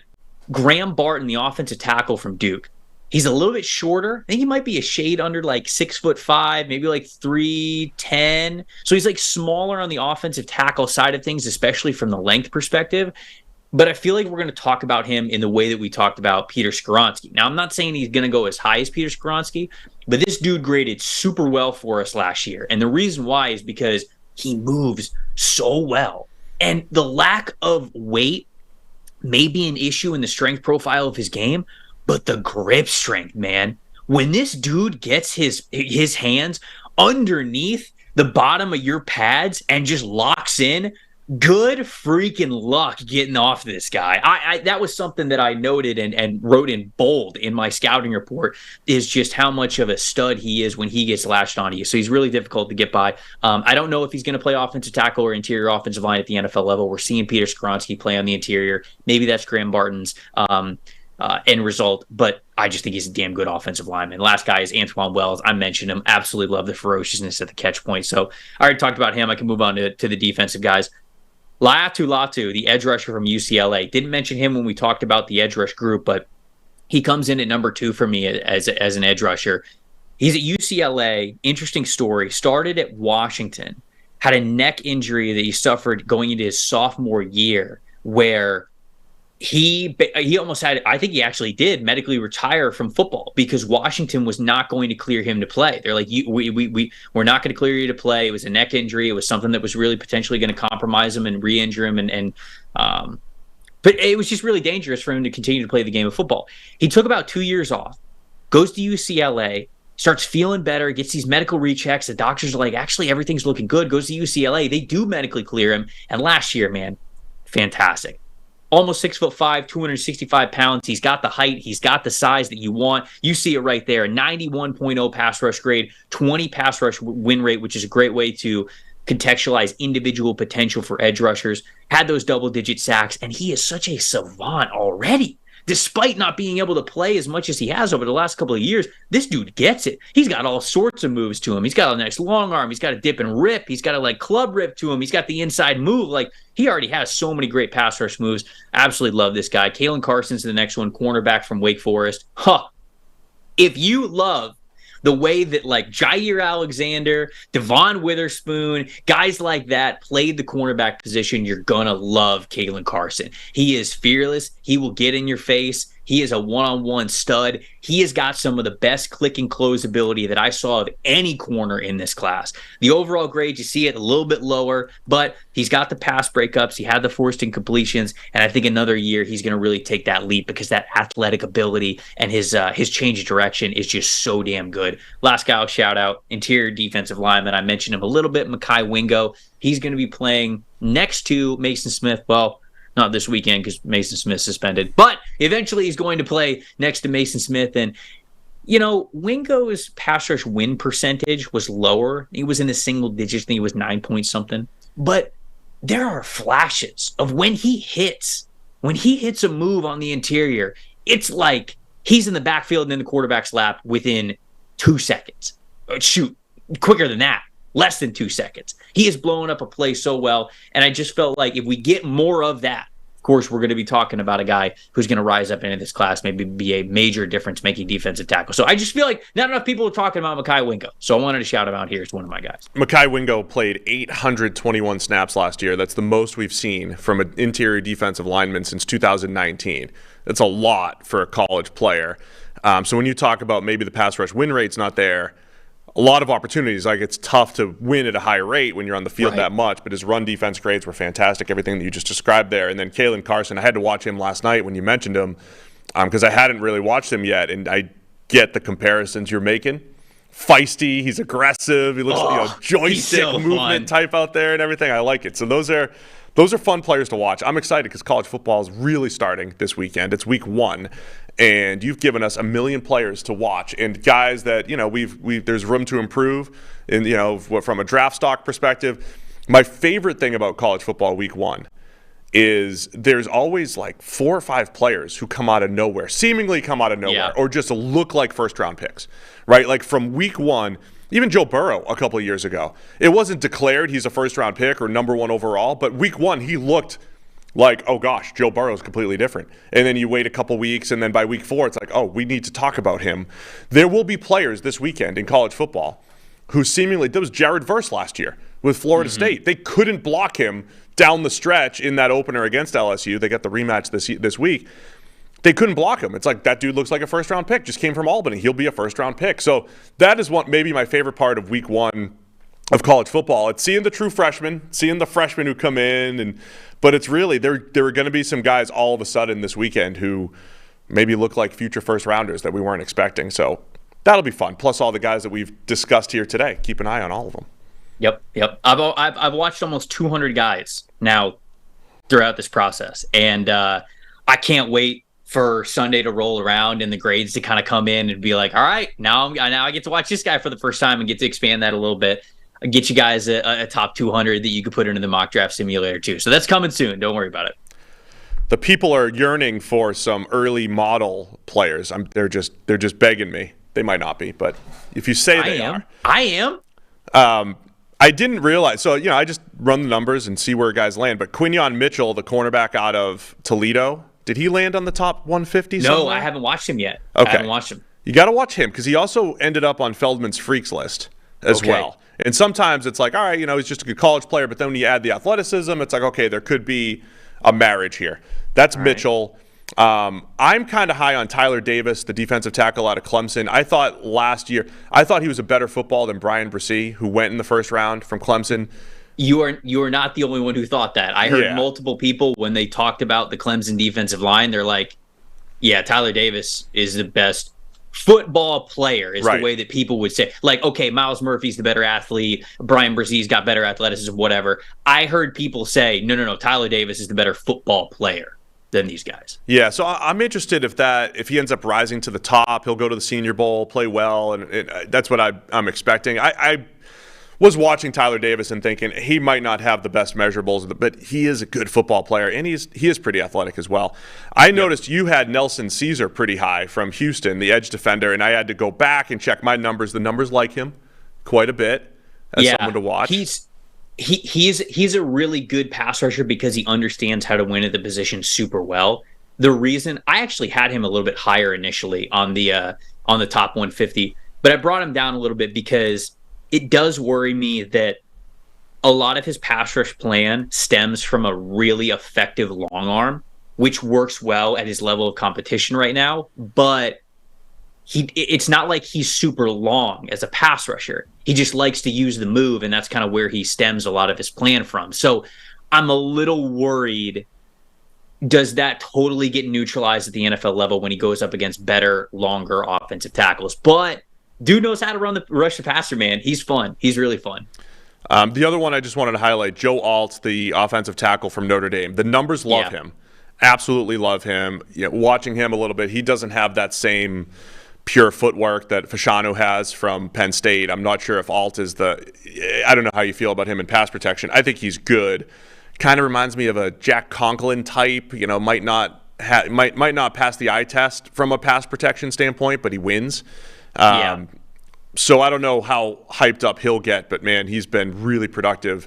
Graham Barton, the offensive tackle from Duke. He's a little bit shorter. I think he might be a shade under like 6'5", maybe like 310. So he's like smaller on the offensive tackle side of things, especially from the length perspective. But I feel like we're going to talk about him in the way that we talked about Peter Skoronski. Now, I'm not saying he's going to go as high as Peter Skoronski, but this dude graded super well for us last year. And the reason why is because he moves so well. And the lack of weight may be an issue in the strength profile of his game, but the grip strength, man, when this dude gets his hands underneath the bottom of your pads and just locks in, good freaking luck getting off this guy. I that was something that I noted and wrote in bold in my scouting report, is just how much of a stud he is when he gets lashed onto you. So he's really difficult to get by. I don't know if he's going to play offensive tackle or interior offensive line at the NFL level. We're seeing Peter Skoronski play on the interior. Maybe that's Graham Barton's end result, but I just think he's a damn good offensive lineman. Last guy is Antoine Wells. I mentioned him. Absolutely love the ferociousness at the catch point. So I already talked about him. I can move on to the defensive guys. Latu, the edge rusher from UCLA. Didn't mention him when we talked about the edge rush group, but he comes in at number 2 for me as an edge rusher. He's at UCLA. Interesting story. Started at Washington. Had a neck injury that he suffered going into his sophomore year, where he almost had, I think he actually did medically retire from football because Washington was not going to clear him to play. They're like, we're not going to clear you to play. It was a neck injury. It was something that was really potentially going to compromise him and re-injure him. But it was just really dangerous for him to continue to play the game of football. He took about 2 years off, goes to UCLA, starts feeling better, gets these medical rechecks. The doctors are like, actually, everything's looking good. Goes to UCLA. They do medically clear him. And last year, man, fantastic. Almost 6'5", 265 pounds. He's got the height. He's got the size that you want. You see it right there. 91.0 pass rush grade, 20 pass rush win rate, which is a great way to contextualize individual potential for edge rushers. Had those double-digit sacks, and he is such a savant already. Despite not being able to play as much as he has over the last couple of years, this dude gets it. He's got all sorts of moves to him. He's got a nice long arm. He's got a dip and rip. He's got a club rip to him. He's got the inside move. He already has so many great pass rush moves. Absolutely love this guy. Kalen Carson's the next one, cornerback from Wake Forest. If you love the way that Jair Alexander, Devon Witherspoon, guys like that played the cornerback position, you're going to love Kalen Carson. He is fearless. He will get in your face. He is a one-on-one stud. He has got some of the best click and close ability that I saw of any corner in this class. The overall grade, you see it a little bit lower, but he's got the pass breakups. He had the forced incompletions, and I think another year he's going to really take that leap because that athletic ability and his change of direction is just so damn good. Last guy I'll shout out, interior defensive lineman. I mentioned him a little bit, Mekhi Wingo. He's going to be playing next to Mason Smith. Well, not this weekend because Mason Smith's suspended, but eventually he's going to play next to Mason Smith. And, Wingo's pass rush win percentage was lower. He was in the single digits. I think he was 9 point something. But there are flashes of when he hits a move on the interior, it's like he's in the backfield and in the quarterback's lap within 2 seconds. Shoot, quicker than that. Less than 2 seconds. He is blowing up a play so well, and I just felt like if we get more of that, of course, we're going to be talking about a guy who's going to rise up into this class, maybe be a major difference-making defensive tackle. So I just feel like not enough people are talking about Mekhi Wingo, so I wanted to shout him out here as one of my guys. Mekhi Wingo played 821 snaps last year. That's the most we've seen from an interior defensive lineman since 2019. That's a lot for a college player. So when you talk about maybe the pass rush win rate's not there, a lot of opportunities. Like, it's tough to win at a high rate when you're on the field that much, but his run defense grades were fantastic, everything that you just described there. And then Kalen Carson, I had to watch him last night when you mentioned him because I hadn't really watched him yet, and I get the comparisons you're making. Feisty, he's aggressive, he looks like joystick movement type out there and everything. I like it. So those are fun players to watch. I'm excited because college football is really starting this weekend. It's week 1. And you've given us a million players to watch and guys that, there's room to improve. And, from a draft stock perspective, my favorite thing about college football week 1 is there's always like 4 or 5 players who come out of nowhere, seemingly come out of nowhere, or just look like first-round picks, right? Like from week 1, even Joe Burrow a couple of years ago, it wasn't declared he's a first-round pick or number 1 overall, but week 1 he looked like, oh gosh, Joe Burrow is completely different. And then you wait a couple weeks, and then by week 4, it's like, oh, we need to talk about him. There will be players this weekend in college football who seemingly, there was Jared Verse last year with Florida State. They couldn't block him down the stretch in that opener against LSU. They got the rematch this week. They couldn't block him. It's like, that dude looks like a first-round pick, just came from Albany. He'll be a first-round pick. So that is what maybe my favorite part of week 1 of college football. It's seeing the true freshmen, seeing the freshmen who come in, but it's really there are going to be some guys all of a sudden this weekend who maybe look like future first rounders that we weren't expecting. So that'll be fun. Plus all the guys that we've discussed here today. Keep an eye on all of them. Yep. I've watched almost 200 guys now throughout this process, and I can't wait for Sunday to roll around and the grades to kind of come in and be like, all right, now I get to watch this guy for the first time and get to expand that a little bit. Get you guys a top 200 that you could put into the mock draft simulator too. So that's coming soon. Don't worry about it. The people are yearning for some early model players. They're just begging me. They might not be, but if you say they are. I am. I didn't realize. So, I just run the numbers and see where guys land. But Quinyon Mitchell, the cornerback out of Toledo, did he land on the top 150? No, somewhere? I haven't watched him yet. Okay. I haven't watched him. You got to watch him because he also ended up on Feldman's Freaks list as well. And sometimes it's like, all right, he's just a good college player, but then when you add the athleticism, it's like, okay, there could be a marriage here. That's all Mitchell. Right. I'm kind of high on Tyler Davis, the defensive tackle out of Clemson. I thought last year, he was a better football than Brian Bresee, who went in the first round from Clemson. You are not the only one who thought that. I heard multiple people when they talked about the Clemson defensive line, they're like, yeah, Tyler Davis is the best football player is the way that people would say. Like, okay, Miles Murphy's the better athlete, Brian Brazee's got better athleticism, whatever. I heard people say, no, Tyler Davis is the better football player than these guys. Yeah, so I'm interested if he ends up rising to the top, he'll go to the Senior Bowl, play well, and that's what I'm expecting. I was watching Tyler Davis and thinking he might not have the best measurables, but he is a good football player, and he is pretty athletic as well. I noticed you had Nelson Caesar pretty high from Houston, the edge defender, and I had to go back and check my numbers. The numbers like him quite a bit as someone to watch. He's a really good pass rusher because he understands how to win at the position super well. The reason I actually had him a little bit higher initially on the top 150, but I brought him down a little bit because it does worry me that a lot of his pass rush plan stems from a really effective long arm, which works well at his level of competition right now, but it's not like he's super long as a pass rusher. He just likes to use the move, and that's kind of where he stems a lot of his plan from. So I'm a little worried. Does that totally get neutralized at the NFL level when he goes up against better, longer offensive tackles? But dude knows how to rush the passer, man. He's fun. He's really fun. The other one I just wanted to highlight, Joe Alt, the offensive tackle from Notre Dame. The numbers love him. Absolutely love him. Watching him a little bit, he doesn't have that same pure footwork that Fasciano has from Penn State. I'm not sure if Alt is I don't know how you feel about him in pass protection. I think he's good. Kind of reminds me of a Jack Conklin type. Might not pass the eye test from a pass protection standpoint, but he wins. So I don't know how hyped up he'll get, but man, he's been really productive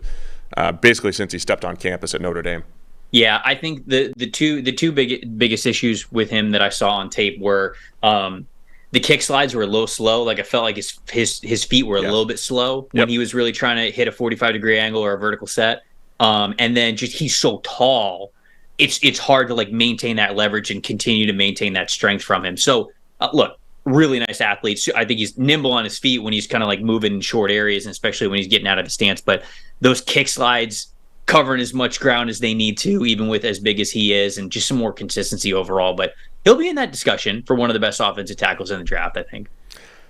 basically since he stepped on campus at Notre Dame. Yeah, I think the two biggest issues with him that I saw on tape were the kick slides were a little slow. Like I felt like his feet were a little bit slow when he was really trying to hit a 45-degree angle or a vertical set. And then just he's so tall, it's hard to like maintain that leverage and continue to maintain that strength from him. So look, really nice athlete. I think he's nimble on his feet when he's kind of like moving in short areas, and especially when he's getting out of the stance. But those kick slides covering as much ground as they need to, even with as big as he is, and just some more consistency overall. But he'll be in that discussion for one of the best offensive tackles in the draft, I think.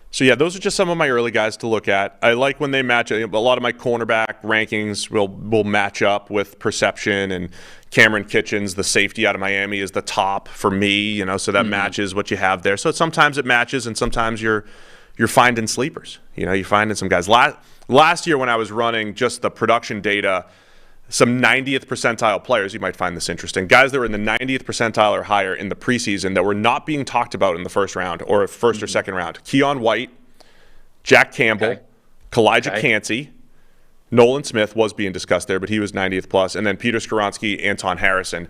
So, yeah, those are just some of my early guys to look at. I like when they match up. A lot of my cornerback rankings will match up with perception, and Cameron Kitchens, the safety out of Miami, is the top for me, so that matches what you have there. So sometimes it matches, and sometimes you're finding sleepers. You're finding some guys. Last year when I was running just the production data, some 90th percentile players, you might find this interesting, guys that were in the 90th percentile or higher in the preseason that were not being talked about in the first round or first or second round. Keon White, Jack Campbell, Kalijah Cansey, Nolan Smith was being discussed there, but he was 90th plus, and then Peter Skoronski, Anton Harrison,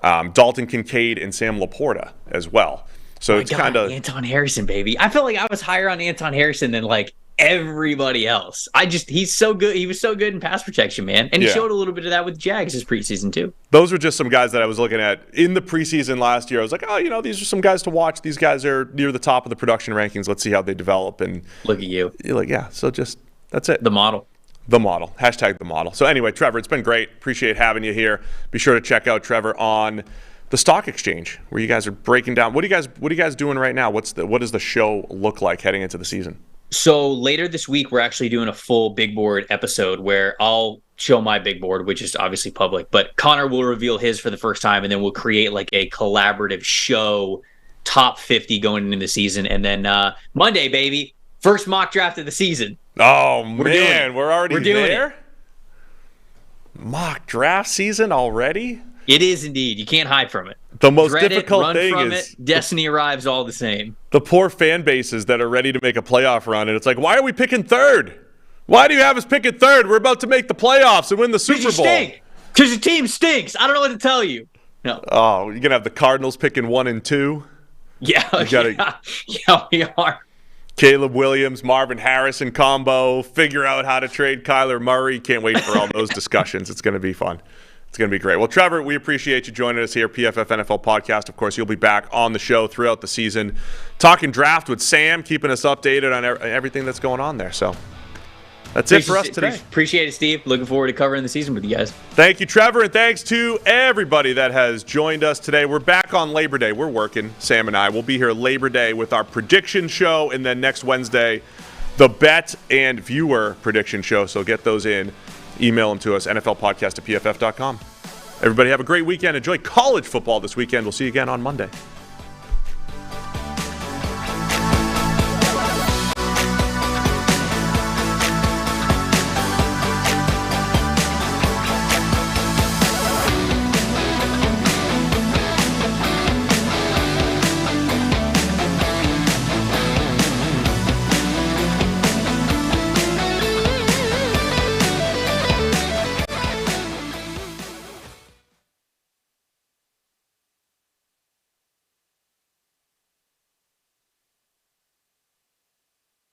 Dalton Kincaid, and Sam Laporta as well. So it's kind of Anton Harrison, baby. I felt like I was higher on Anton Harrison than like everybody else. He's so good. He was so good in pass protection, man. And he showed a little bit of that with Jags this preseason too. Those were just some guys that I was looking at in the preseason last year. I was like, these are some guys to watch. These guys are near the top of the production rankings. Let's see how they develop. And look at you. You're like, so just that's it. The model. The model. Hashtag the model. So anyway, Trevor, it's been great. Appreciate having you here. Be sure to check out Trevor on the Stock Exchange, where you guys are breaking down. What are you guys doing right now? What does the show look like heading into the season? So later this week, we're actually doing a full big board episode where I'll show my big board, which is obviously public, but Connor will reveal his for the first time, and then we'll create like a collaborative show, top 50 going into the season. And then Monday, baby, first mock draft of the season. Oh, man, we're already there? It. Mock draft season already? It is indeed. You can't hide from it. The most difficult thing is destiny arrives all the same. The poor fan bases that are ready to make a playoff run, and it's like, why are we picking third? Why do you have us picking third? We're about to make the playoffs and win the Super Bowl. Because your team stinks. I don't know what to tell you. No. Oh, you're gonna have the Cardinals picking 1 and 2. Yeah, we are. Caleb Williams, Marvin Harrison combo. Figure out how to trade Kyler Murray. Can't wait for all those discussions. It's gonna be fun. It's going to be great. Well, Trevor, we appreciate you joining us here, PFF NFL Podcast. Of course, you'll be back on the show throughout the season, talking draft with Sam, keeping us updated on everything that's going on there. So that's it for us today. Appreciate it, Steve. Looking forward to covering the season with you guys. Thank you, Trevor, and thanks to everybody that has joined us today. We're back on Labor Day. We're working, Sam and I. We'll be here Labor Day with our prediction show, and then next Wednesday, the bet and viewer prediction show. So get those in. Email them to us, nflpodcast@pff.com. Everybody have a great weekend. Enjoy college football this weekend. We'll see you again on Monday.